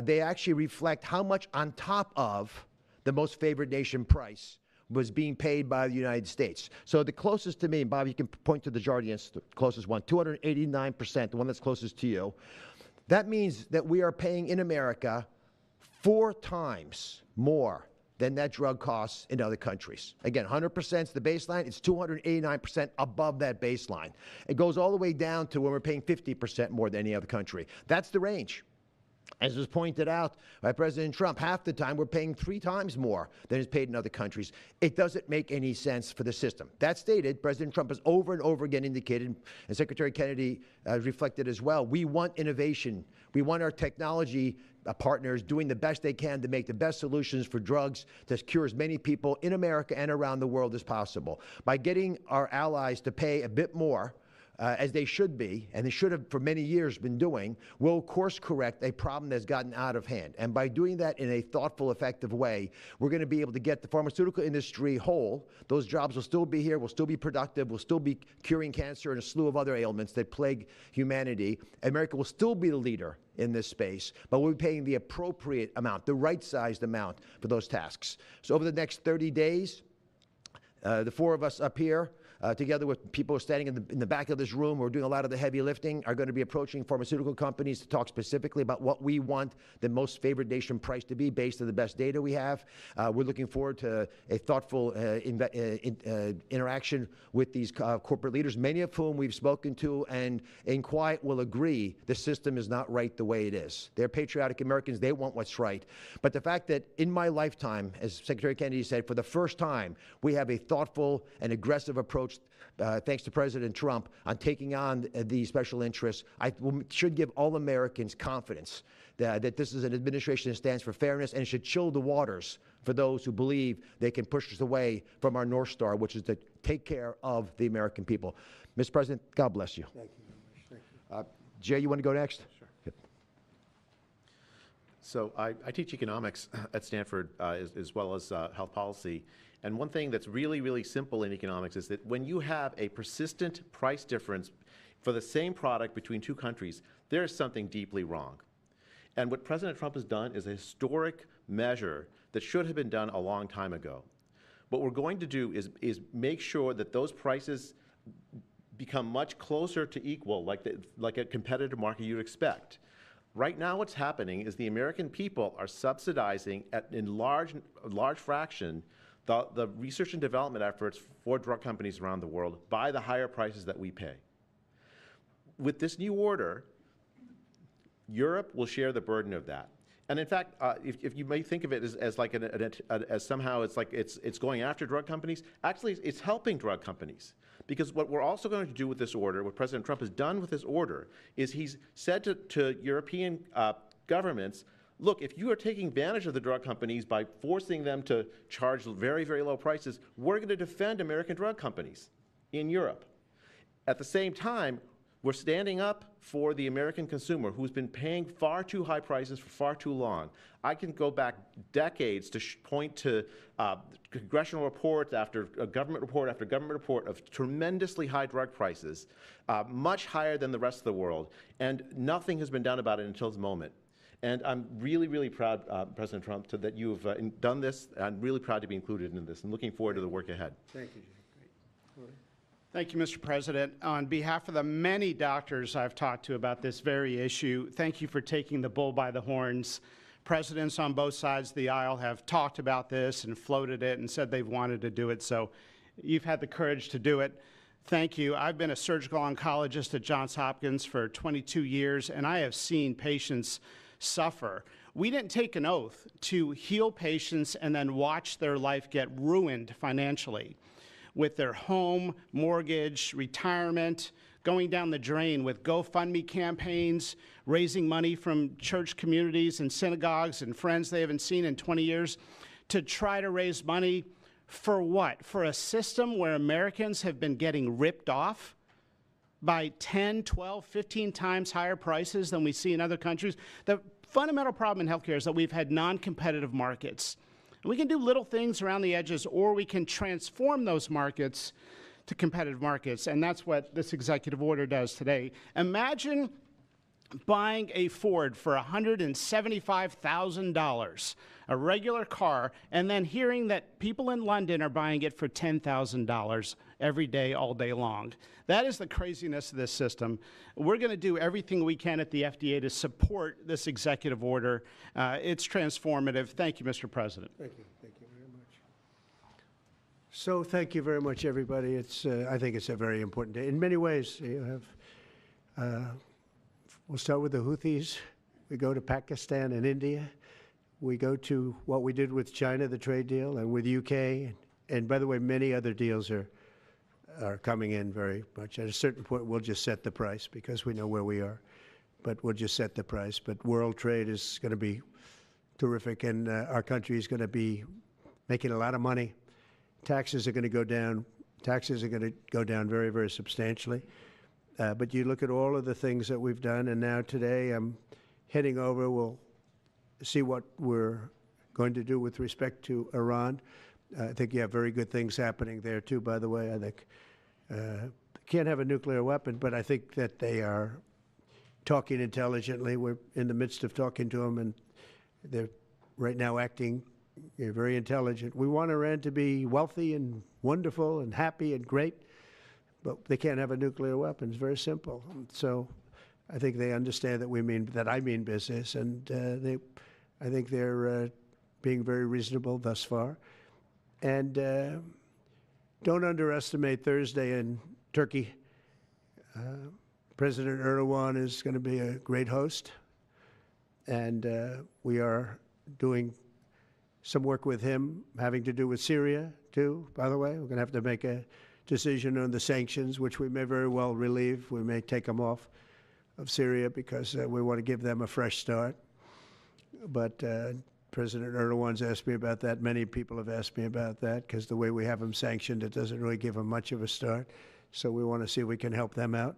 they actually reflect how much on top of the most favored nation price was being paid by the United States. So the closest to me, and Bob, you can point to the Jardiance, the closest one, 289%, the one that's closest to you. That means that we are paying in America 4 times more than that drug costs in other countries. Again, 100% is the baseline. It's 289% above that baseline. It goes all the way down to when we're paying 50% more than any other country. That's the range. As was pointed out by President Trump, half the time we're paying 3 times more than is paid in other countries. It doesn't make any sense for the system. That stated, President Trump has over and over again indicated, and Secretary Kennedy reflected as well, we want innovation. We want our technology partners doing the best they can to make the best solutions for drugs to cure as many people in America and around the world as possible. By getting our allies to pay a bit more, as they should be, and they should have for many years been doing, will course correct a problem that's gotten out of hand. And by doing that in a thoughtful, effective way, we're going to be able to get the pharmaceutical industry whole. Those jobs will still be here, will still be productive, will still be curing cancer and a slew of other ailments that plague humanity. America will still be the leader in this space, but we'll be paying the appropriate amount, the right-sized amount for those tasks. So over the next 30 days, the 4 of us up here, together with people standing in the back of this room who are doing a lot of the heavy lifting, are going to be approaching pharmaceutical companies to talk specifically about what we want the most favored nation price to be based on the best data we have. We're looking forward to a thoughtful interaction with these corporate leaders, many of whom we've spoken to and in quiet will agree the system is not right the way it is. They're patriotic Americans. They want what's right. But the fact that in my lifetime, as Secretary Kennedy said, for the first time, we have a thoughtful and aggressive approach thanks to President Trump, on taking on the special interests, should give all Americans confidence that this is an administration that stands for fairness, and it should chill the waters for those who believe they can push us away from our North Star, which is to take care of the American people. Mr. President, God bless you. Thank you very much. Thank you. Jay, you want to go next? Sure. Yep. So I teach economics at Stanford as well as health policy. And one thing that's really, really simple in economics is that when you have a persistent price difference for the same product between 2 countries, there's something deeply wrong. And what President Trump has done is a historic measure that should have been done a long time ago. What we're going to do is make sure that those prices become much closer to equal, like a competitive market you'd expect. Right now what's happening is the American people are subsidizing in large fraction the research and development efforts for drug companies around the world by the higher prices that we pay. With this new order, Europe will share the burden of that. And in fact, if you may think of it as like as somehow it's going after drug companies, actually it's helping drug companies. Because what we're also going to do with this order, what President Trump has done with this order, is he's said to European governments, look, if you are taking advantage of the drug companies by forcing them to charge very, very low prices, we're going to defend American drug companies in Europe. At the same time, we're standing up for the American consumer who's been paying far too high prices for far too long. I can go back decades to point to congressional reports after government report after government report of tremendously high drug prices, much higher than the rest of the world, and nothing has been done about it until this moment. And I'm really, really proud, President Trump, that you've done this. I'm really proud to be included in this and looking forward to the work ahead. Thank you, Jay. Great. Thank you, Mr. President. On behalf of the many doctors I've talked to about this very issue, thank you for taking the bull by the horns. Presidents on both sides of the aisle have talked about this and floated it and said they've wanted to do it, so you've had the courage to do it. Thank you. I've been a surgical oncologist at Johns Hopkins for 22 years, and I have seen patients suffer. We didn't take an oath to heal patients and then watch their life get ruined financially with their home, mortgage, retirement, going down the drain with GoFundMe campaigns, raising money from church communities and synagogues and friends they haven't seen in 20 years to try to raise money for what? For a system where Americans have been getting ripped off by 10, 12, 15 times higher prices than we see in other countries. The fundamental problem in healthcare is that we've had non-competitive markets. And we can do little things around the edges, or we can transform those markets to competitive markets, and that's what this executive order does today. Imagine buying a Ford for $175,000, a regular car, and then hearing that people in London are buying it for $10,000 every day, all day long. That is the craziness of this system. We're going to do everything we can at the FDA to support this executive order. It's transformative. Thank you, Mr. President. Thank you. Thank you very much. So thank you very much, everybody. I think it's a very important day. In many ways, you have, we'll start with the Houthis. We go to Pakistan and India. We go to what we did with China, the trade deal, and with UK. And by the way, many other deals are coming in very much. At a certain point, we'll just set the price because we know where we are. But we'll just set the price. But world trade is going to be terrific, and our country is going to be making a lot of money. Taxes are going to go down. Taxes are going to go down very, very substantially. But you look at all of the things that we've done, and now today I'm heading over. We'll see what we're going to do with respect to Iran. I think you have very good things happening there, too, by the way. I think can't have a nuclear weapon, but I think that they are talking intelligently. We're in the midst of talking to them, and they're right now acting very intelligent. We want Iran to be wealthy and wonderful and happy and great, but they can't have a nuclear weapon. It's very simple. So I think they understand that I mean business, and I think they're being very reasonable thus far. And don't underestimate Thursday in Turkey. President Erdogan is going to be a great host, and we are doing some work with him having to do with Syria, too, by the way. We're going to have to make a decision on the sanctions, which we may very well relieve. We may take them off of Syria because we want to give them a fresh start. But President Erdogan's asked me about that. Many people have asked me about that because the way we have them sanctioned, it doesn't really give them much of a start. So we want to see if we can help them out.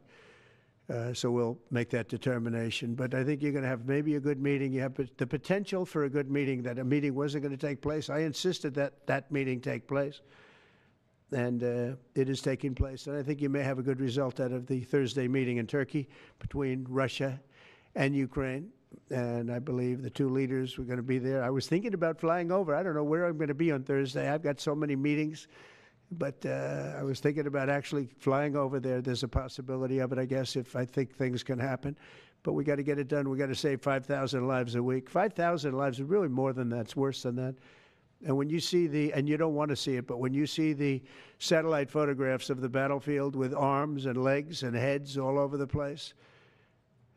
So we'll make that determination. But I think you're going to have maybe a good meeting. You have the potential for a good meeting, that a meeting wasn't going to take place. I insisted that that meeting take place. And it is taking place. And I think you may have a good result out of the Thursday meeting in Turkey between Russia and Ukraine. And I believe the two leaders were going to be there. I was thinking about flying over. I don't know where I'm going to be on Thursday. I've got so many meetings. But I was thinking about actually flying over there. There's a possibility of it, I guess, if I think things can happen. But we got to get it done. We got to save 5,000 lives a week. 5,000 lives is really more than that. It's worse than that. And when you see and you don't want to see it, but when you see the satellite photographs of the battlefield with arms and legs and heads all over the place,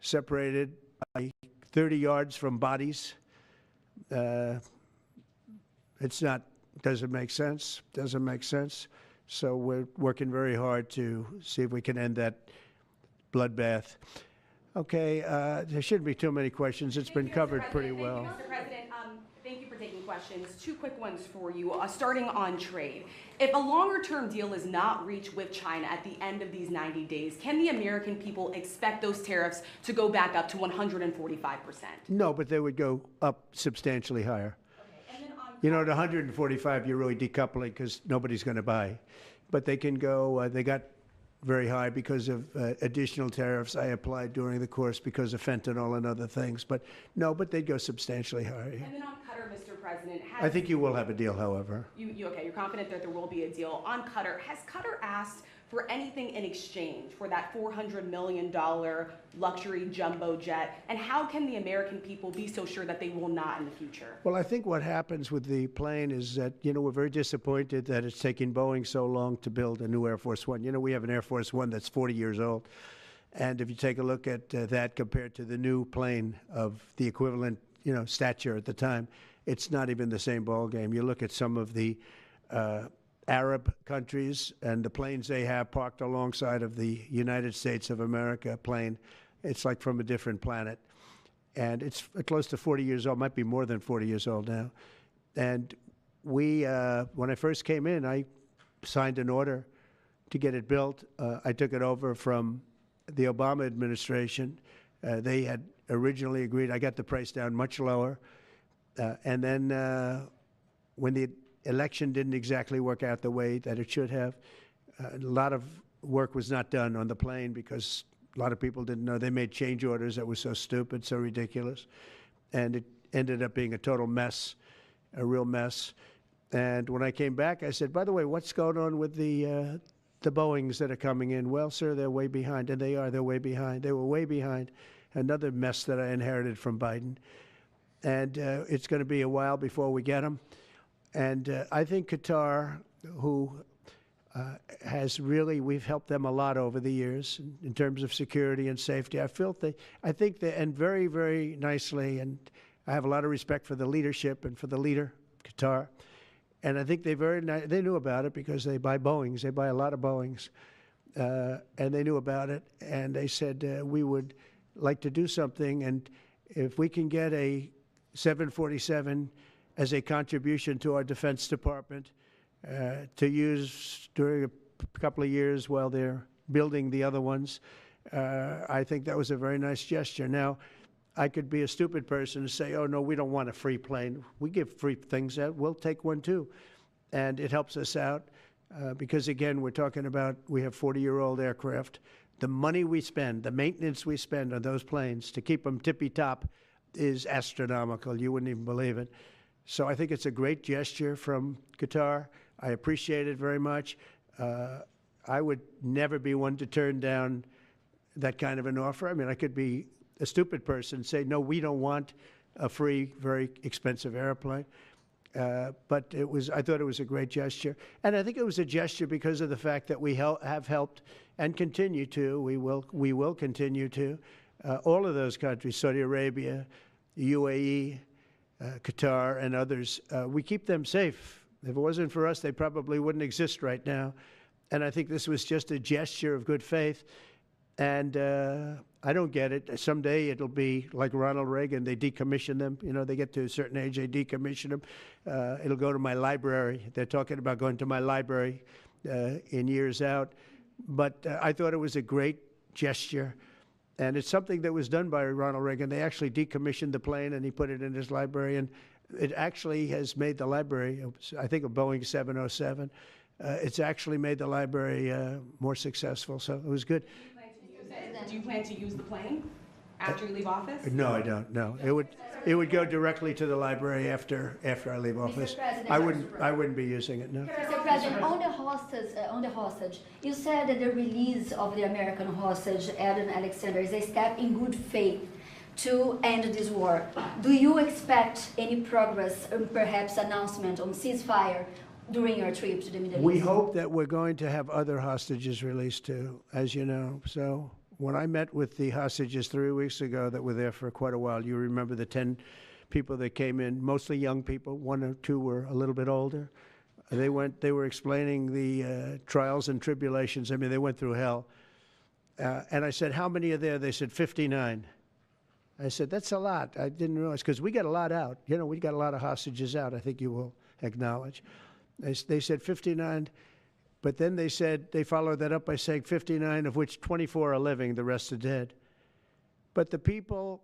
separated by 30 yards from bodies, doesn't make sense. Doesn't make sense. So we're working very hard to see if we can end that bloodbath. Okay, there shouldn't be too many questions. It's been covered pretty well. Mr. President, thank you for taking questions. Two quick ones for you, starting on trade. If a longer-term deal is not reached with China at the end of these 90 days, can the American people expect those tariffs to go back up to 145%? No, but they would go up substantially higher. You know, at 145, you're really decoupling because nobody's going to buy. But they can go, they got very high because of additional tariffs I applied during the course because of fentanyl and other things. But no, but they'd go substantially higher. And then on Qatar, Mr. President, I think you will have a deal, however. Okay, you're confident that there will be a deal. On Qatar, has Qatar asked for anything in exchange for that $400 million luxury jumbo jet? And how can the American people be so sure that they will not in the future? Well, I think what happens with the plane is that, you know, we're very disappointed that it's taking Boeing so long to build a new Air Force One. You know, we have an Air Force One that's 40 years old. And if you take a look at that compared to the new plane of the equivalent, you know, stature at the time, it's not even the same ballgame. You look at some of the Arab countries and the planes they have parked alongside of the United States of America plane. It's like from a different planet. And it's close to 40 years old, might be more than 40 years old now. And we, when I first came in, I signed an order to get it built. I took it over from the Obama administration. They had originally agreed. I got the price down much lower. And then when the election didn't exactly work out the way that it should have, a lot of work was not done on the plane because a lot of people didn't know. They made change orders that were so stupid, so ridiculous. And it ended up being a total mess, a real mess. And when I came back, I said, by the way, what's going on with the Boeings that are coming in? Well, sir, they're way behind. And they are. They're way behind. They were way behind. Another mess that I inherited from Biden. And it's going to be a while before we get them. And I think Qatar, who has really, we've helped them a lot over the years in terms of security and safety. I think they, and very, very nicely, and I have a lot of respect for the leadership and for the leader, Qatar. And I think they knew about it because they buy Boeings. They buy a lot of Boeings. And they knew about it. And they said, we would like to do something. And if we can get a 747 as a contribution to our Defense Department to use during a couple of years while they're building the other ones, I think that was a very nice gesture. Now, I could be a stupid person and say, oh, no, we don't want a free plane. We give free things out. We'll take one, too. And it helps us out because, again, we're talking about we have 40-year-old aircraft. The money we spend, the maintenance we spend on those planes to keep them tippy-top is astronomical. You wouldn't even believe it. So I think it's a great gesture from Qatar. I appreciate it very much. I would never be one to turn down that kind of an offer. I mean, I could be a stupid person say, no, we don't want a free, very expensive airplane. But I thought it was a great gesture. And I think it was a gesture because of the fact that we have helped and continue to, we will continue to, all of those countries, Saudi Arabia, UAE, Qatar, and others, we keep them safe. If it wasn't for us, they probably wouldn't exist right now. And I think this was just a gesture of good faith. And I don't get it. Someday it'll be like Ronald Reagan. They decommission them. You know, they get to a certain age, they decommission them. It'll go to my library. They're talking about going to my library in years out. But I thought it was a great gesture. And it's something that was done by Ronald Reagan. They actually decommissioned the plane, and he put it in his library. And it actually has made the library, I think, a Boeing 707. It's actually made the library more successful. So it was good. Do you plan to use the plane after you leave office? No, I don't. No, it would go directly to the library after I leave office. I wouldn't be using it. No. Mr. President, on the hostage, you said that the release of the American hostage, Adam Alexander, is a step in good faith to end this war. Do you expect any progress or perhaps announcement on ceasefire during your trip to the Middle East? We hope that we're going to have other hostages released too, as you know. So when I met with the hostages 3 weeks ago that were there for quite a while, you remember the 10 people that came in, mostly young people. 1 or 2 were a little bit older. They were explaining the trials and tribulations. I mean, they went through hell. And I said, how many are there? They said 59. I said, that's a lot. I didn't realize, because we got a lot out. You know, we got a lot of hostages out, I think you will acknowledge. They said 59, but then they said, they followed that up by saying 59, of which 24 are living, the rest are dead. But the people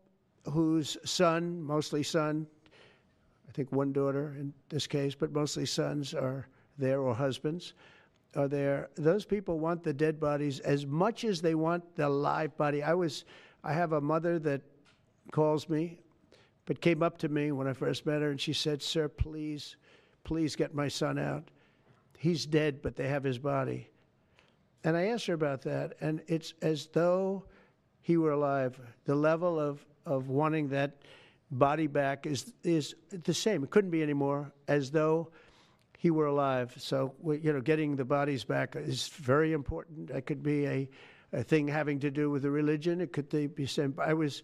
whose son, mostly son, I think 1 daughter in this case, but mostly sons are there, or husbands are there, those people want the dead bodies as much as they want the live body. I have a mother that calls me, but came up to me when I first met her, and she said, sir, please get my son out. He's dead, but they have his body. And I asked her about that, and it's as though he were alive. The level of wanting that body back is the same. It couldn't be any more, as though he were alive. So, you know, getting the bodies back is very important. That could be a thing having to do with the religion. It could be same. I was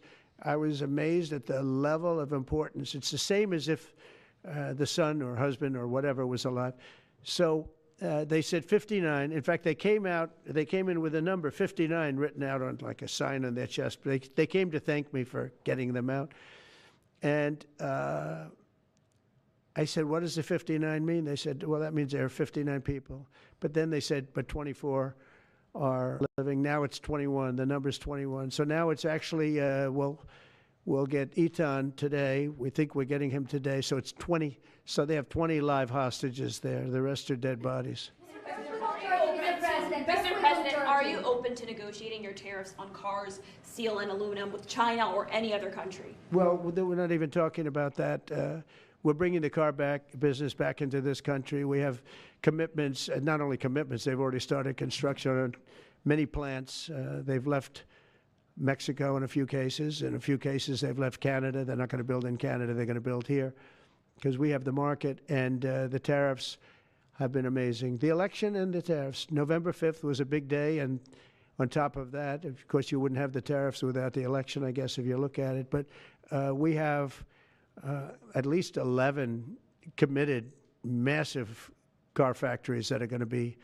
amazed at the level of importance. It's the same as if the son or husband or whatever was alive. So they said 59. In fact, they came in with a number 59 written out on like a sign on their chest. They came to thank me for getting them out. And I said, what does the 59 mean? They said, well, that means there are 59 people. But then they said, but 24 are living. Now it's 21. The number's 21. So now it's actually, we'll get Etan today. We think we're getting him today. So it's 20. So they have 20 live hostages there. The rest are dead bodies. Mr. President, are you open to negotiating your tariffs on cars, steel, and aluminum with China or any other country? Well, we're not even talking about that. We're bringing the car business back into this country. We have commitments, and not only commitments, they've already started construction on many plants. They've left Mexico in a few cases. In a few cases, they've left Canada. They're not going to build in Canada. They're going to build here because we have the market, and the tariffs have been amazing. The election and the tariffs. November 5th was a big day, and on top of that, of course, you wouldn't have the tariffs without the election, I guess, if you look at it. But we have at least 11 committed massive car factories that are going to be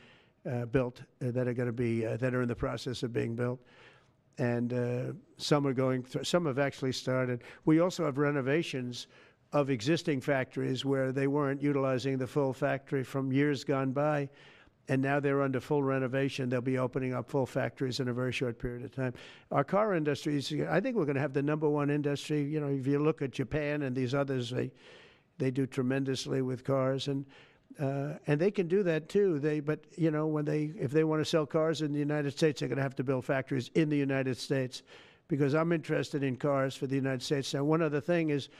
built, that are in the process of being built. And some are going through, some have actually started. We also have renovations of existing factories where they weren't utilizing the full factory from years gone by, and now they're under full renovation. They'll be opening up full factories in a very short period of time. Our car industry is, I think we're going to have the #1 industry. You know, if you look at Japan and these others, they do tremendously with cars, and they can do that too. But you know, if they want to sell cars in the United States, they're going to have to build factories in the United States, because I'm interested in cars for the United States. Now, one other thing is,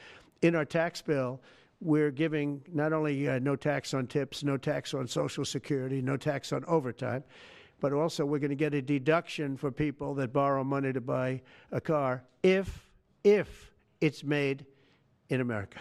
in our tax bill, we're giving not only no tax on tips, no tax on Social Security, no tax on overtime, but also we're going to get a deduction for people that borrow money to buy a car if it's made in America.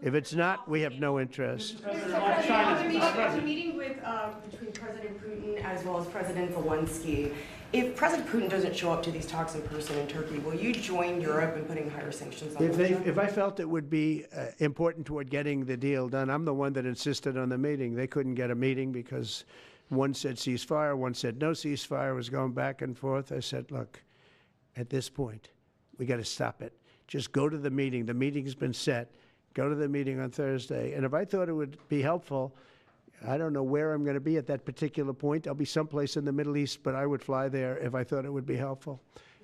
If it's not, we have no interest. A meeting between President Putin as well as President Zelensky. If President Putin doesn't show up to these talks in person in Turkey, will you join Europe in putting higher sanctions on Russia? If I felt it would be important toward getting the deal done, I'm the one that insisted on the meeting. They couldn't get a meeting because one said ceasefire, one said no ceasefire. It was going back and forth. I said, look, at this point, we got to stop it. Just go to the meeting. The meeting's been set. Go to the meeting on Thursday. And if I thought it would be helpful, I don't know where I'm going to be at that particular point. I'll be someplace in the Middle East, but I would fly there if I thought it would be helpful.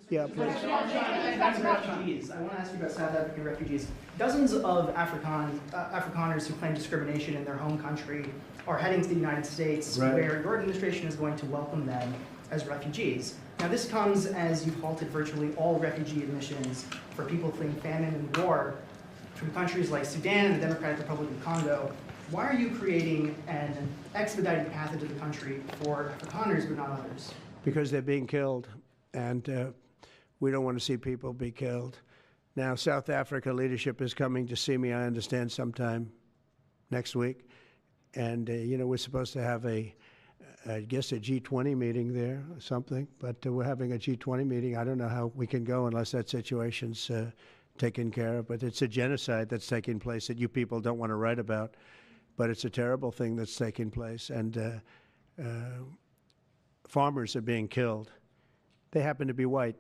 Yeah, please. Refugees. I want to ask you about South African refugees. Dozens of Afrikaners who claim discrimination in their home country are heading to the United States, right, where your administration is going to welcome them as refugees. Now, this comes as you've halted virtually all refugee admissions for people fleeing famine and war from countries like Sudan and the Democratic Republic of Congo. Why are you creating an expedited path into the country for Afrikaners but not others? Because they're being killed, and we don't want to see people be killed. Now, South Africa leadership is coming to see me, I understand, sometime next week. And, you know, we're supposed to have I guess a G20 meeting there or something, but we're having a G20 meeting. I don't know how we can go unless that situation's taken care of, but it's a genocide that's taking place that you people don't want to write about, but it's a terrible thing that's taking place, and farmers are being killed. They happen to be white,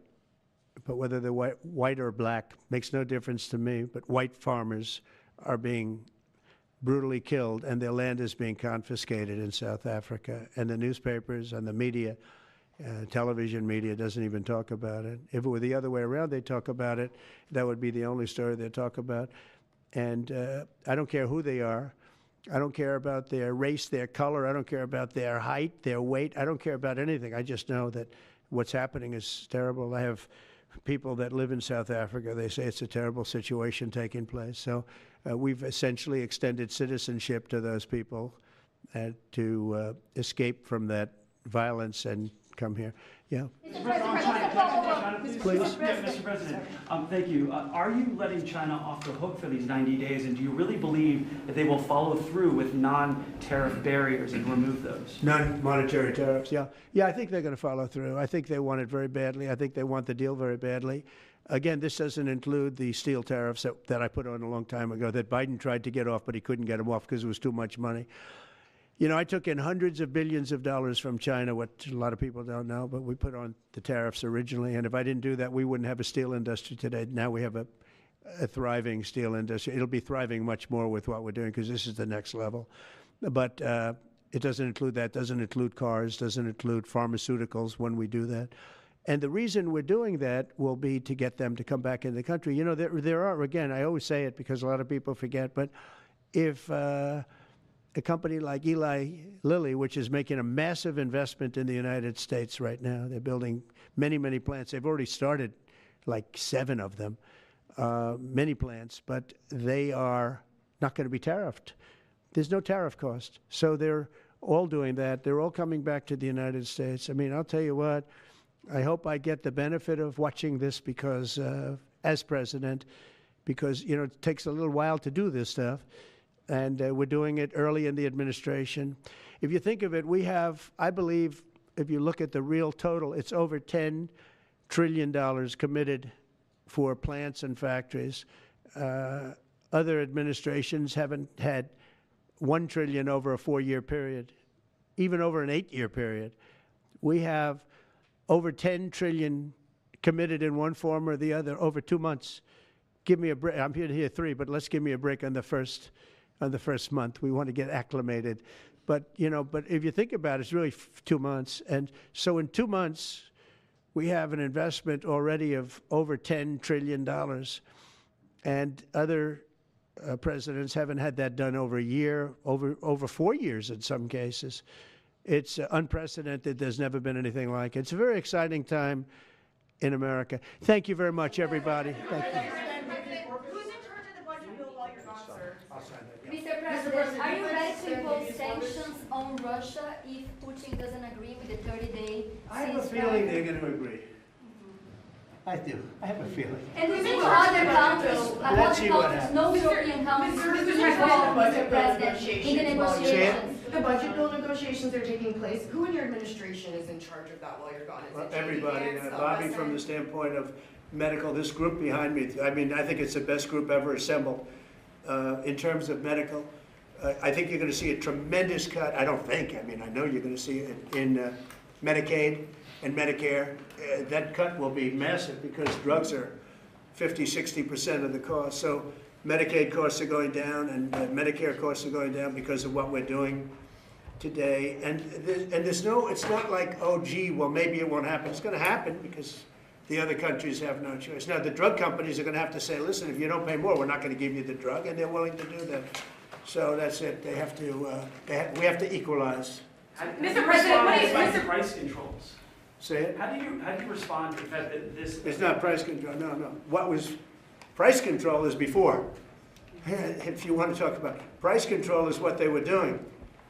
but whether they're white or black makes no difference to me, but white farmers are being brutally killed, and their land is being confiscated in South Africa, and the newspapers and the media, television media doesn't even talk about it. If it were the other way around, they'd talk about it. That would be the only story they'd talk about. And I don't care who they are. I don't care about their race, their color. I don't care about their height, their weight. I don't care about anything. I just know that what's happening is terrible. I have people that live in South Africa. They say it's a terrible situation taking place. So we've essentially extended citizenship to those people to escape from that violence and come here. Yeah. Please. Mr. President, thank you. Are you letting China off the hook for these 90 days, and do you really believe that they will follow through with non-tariff barriers and remove those? Non-monetary tariffs, yeah. Yeah, I think they're going to follow through. I think they want it very badly. I think they want the deal very badly. Again, this doesn't include the steel tariffs that I put on a long time ago that Biden tried to get off, but he couldn't get them off because it was too much money. You know, I took in hundreds of billions of dollars from China, what a lot of people don't know, but we put on the tariffs originally. And if I didn't do that, we wouldn't have a steel industry today. Now we have a thriving steel industry. It'll be thriving much more with what we're doing because this is the next level. But it doesn't include that, doesn't include cars, doesn't include pharmaceuticals when we do that. And the reason we're doing that will be to get them to come back in the country. You know, there are, again, I always say it because a lot of people forget, but if a company like Eli Lilly, which is making a massive investment in the United States right now. They're building many, many plants. They've already started like 7 of them, many plants, but they are not going to be tariffed. There's no tariff cost. So they're all doing that. They're all coming back to the United States. I mean, I'll tell you what, I hope I get the benefit of watching this because, as president, because, you know, it takes a little while to do this stuff. And we're doing it early in the administration. If you think of it, we have, I believe, if you look at the real total, it's over $10 trillion committed for plants and factories. Other administrations haven't had $1 trillion over a 4-year period, even over an 8-year period. We have over $10 trillion committed in one form or the other over 2 months. Give me a break. I'm here to hear 3, but let's give me a break on the first month. We want to get acclimated. But, you know, but if you think about it, it's really 2 months. And so in 2 months, we have an investment already of over $10 trillion. And other presidents haven't had that done over a year, over 4 years in some cases. It's unprecedented. There's never been anything like it. It's a very exciting time in America. Thank you very much, everybody. Thank you. Who's in charge of the budget bill while you're gone, sir? Mr. President, are you ready to impose sanctions on Russia if Putin doesn't agree with the 30-day ceasefire? I have a feeling they're going to agree. I do. I have a feeling. And we see other countries, no European countries, involved, Mr. President, in the negotiations. The budget bill negotiations are taking place. Who in your administration is in charge of that while you're gone? Is it Everybody. Vance, Bobby, from the standpoint of medical, this group behind me, I mean, I think it's the best group ever assembled in terms of medical. I think you're going to see a tremendous cut. I don't think. I mean, I know you're going to see it in Medicaid and Medicare. That cut will be massive because drugs are 50–60% of the cost. So Medicaid costs are going down and Medicare costs are going down because of what we're doing today. And there's no, it's not like, oh, gee, well, maybe it won't happen. It's going to happen because the other countries have no choice. Now, the drug companies are going to have to say, listen, if you don't pay more, we're not going to give you the drug, and they're willing to do that. So that's it. They have to, we have to equalize. Mr. President, what is the price controls? Say it. How do you respond to the fact that this? It's not price control. No, no. What was price control is before. If you want to talk about price control, is what they were doing.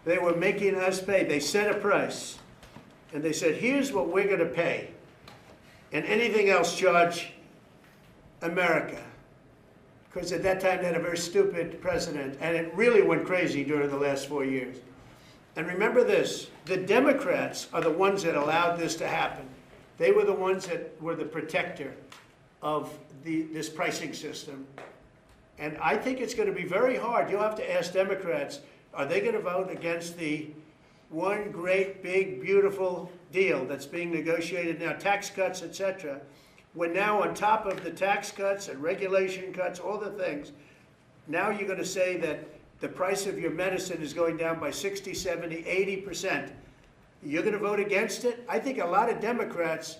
They were making us pay. They set a price, and they said, "Here's what we're going to pay, and anything else charge America." Because at that time they had a very stupid president, and it really went crazy during the last 4 years. And remember this, the Democrats are the ones that allowed this to happen. They were the ones that were the protector of this pricing system. And I think it's going to be very hard. You'll have to ask Democrats, are they going to vote against the one great, big, beautiful deal that's being negotiated now, tax cuts, etc., when now on top of the tax cuts and regulation cuts, all the things, now you're going to say that the price of your medicine is going down by 60, 70, 80%. You're going to vote against it? I think a lot of Democrats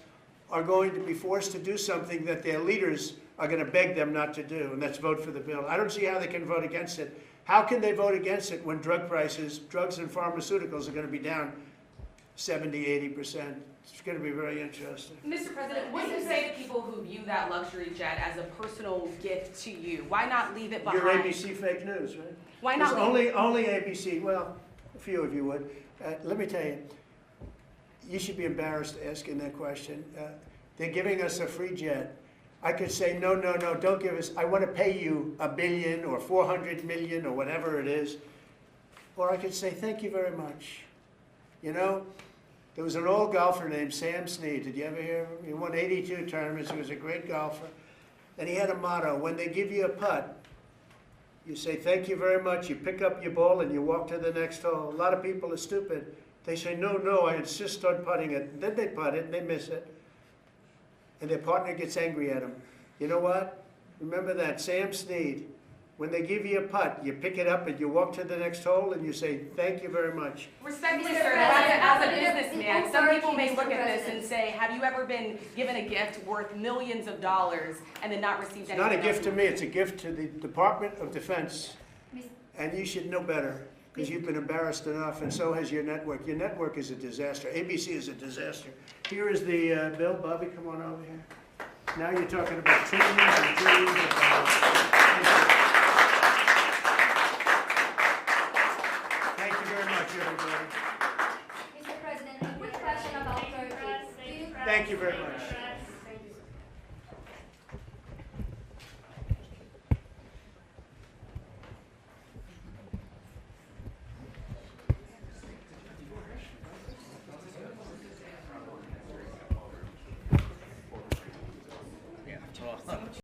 are going to be forced to do something that their leaders are going to beg them not to do, and that's vote for the bill. I don't see how they can vote against it. How can they vote against it when drug prices, drugs and pharmaceuticals are going to be down 70, 80%? It's going to be very interesting. Mr. President, what do you say to people who view that luxury jet as a personal gift to you? Why not leave it behind? You're ABC fake news, right? Why not? Only ABC. Well, a few of you would. Let me tell you, you should be embarrassed asking that question. They're giving us a free jet. I could say, no, no, no, don't give us. I want to pay you $1 billion or $400 million or whatever it is. Or I could say, thank you very much. You know, there was an old golfer named Sam Snead. Did you ever hear of him? He won 82 tournaments. He was a great golfer. And he had a motto, when they give you a putt, you say, thank you very much. You pick up your ball and you walk to the next hole. A lot of people are stupid. They say, no, no, I insist on putting it. And then they putt it and they miss it. And their partner gets angry at them. You know what? Remember that, Sam Snead. When they give you a putt, you pick it up and you walk to the next hole and you say, thank you very much. Respectfully, sir, as a businessman, some people may look at this and say, have you ever been given a gift worth millions of dollars and then not received anything? It's not a gift to me, it's a gift to the Department of Defense. And you should know better, because you've been embarrassed enough, and so has your network. Your network is a disaster. ABC is a disaster. Here is the bill. Bobby, come on over here. Now you're talking about trillions and trillions of dollars. Thank you very much, everybody. Mr. President, a quick question about Turkey. Thank you very much.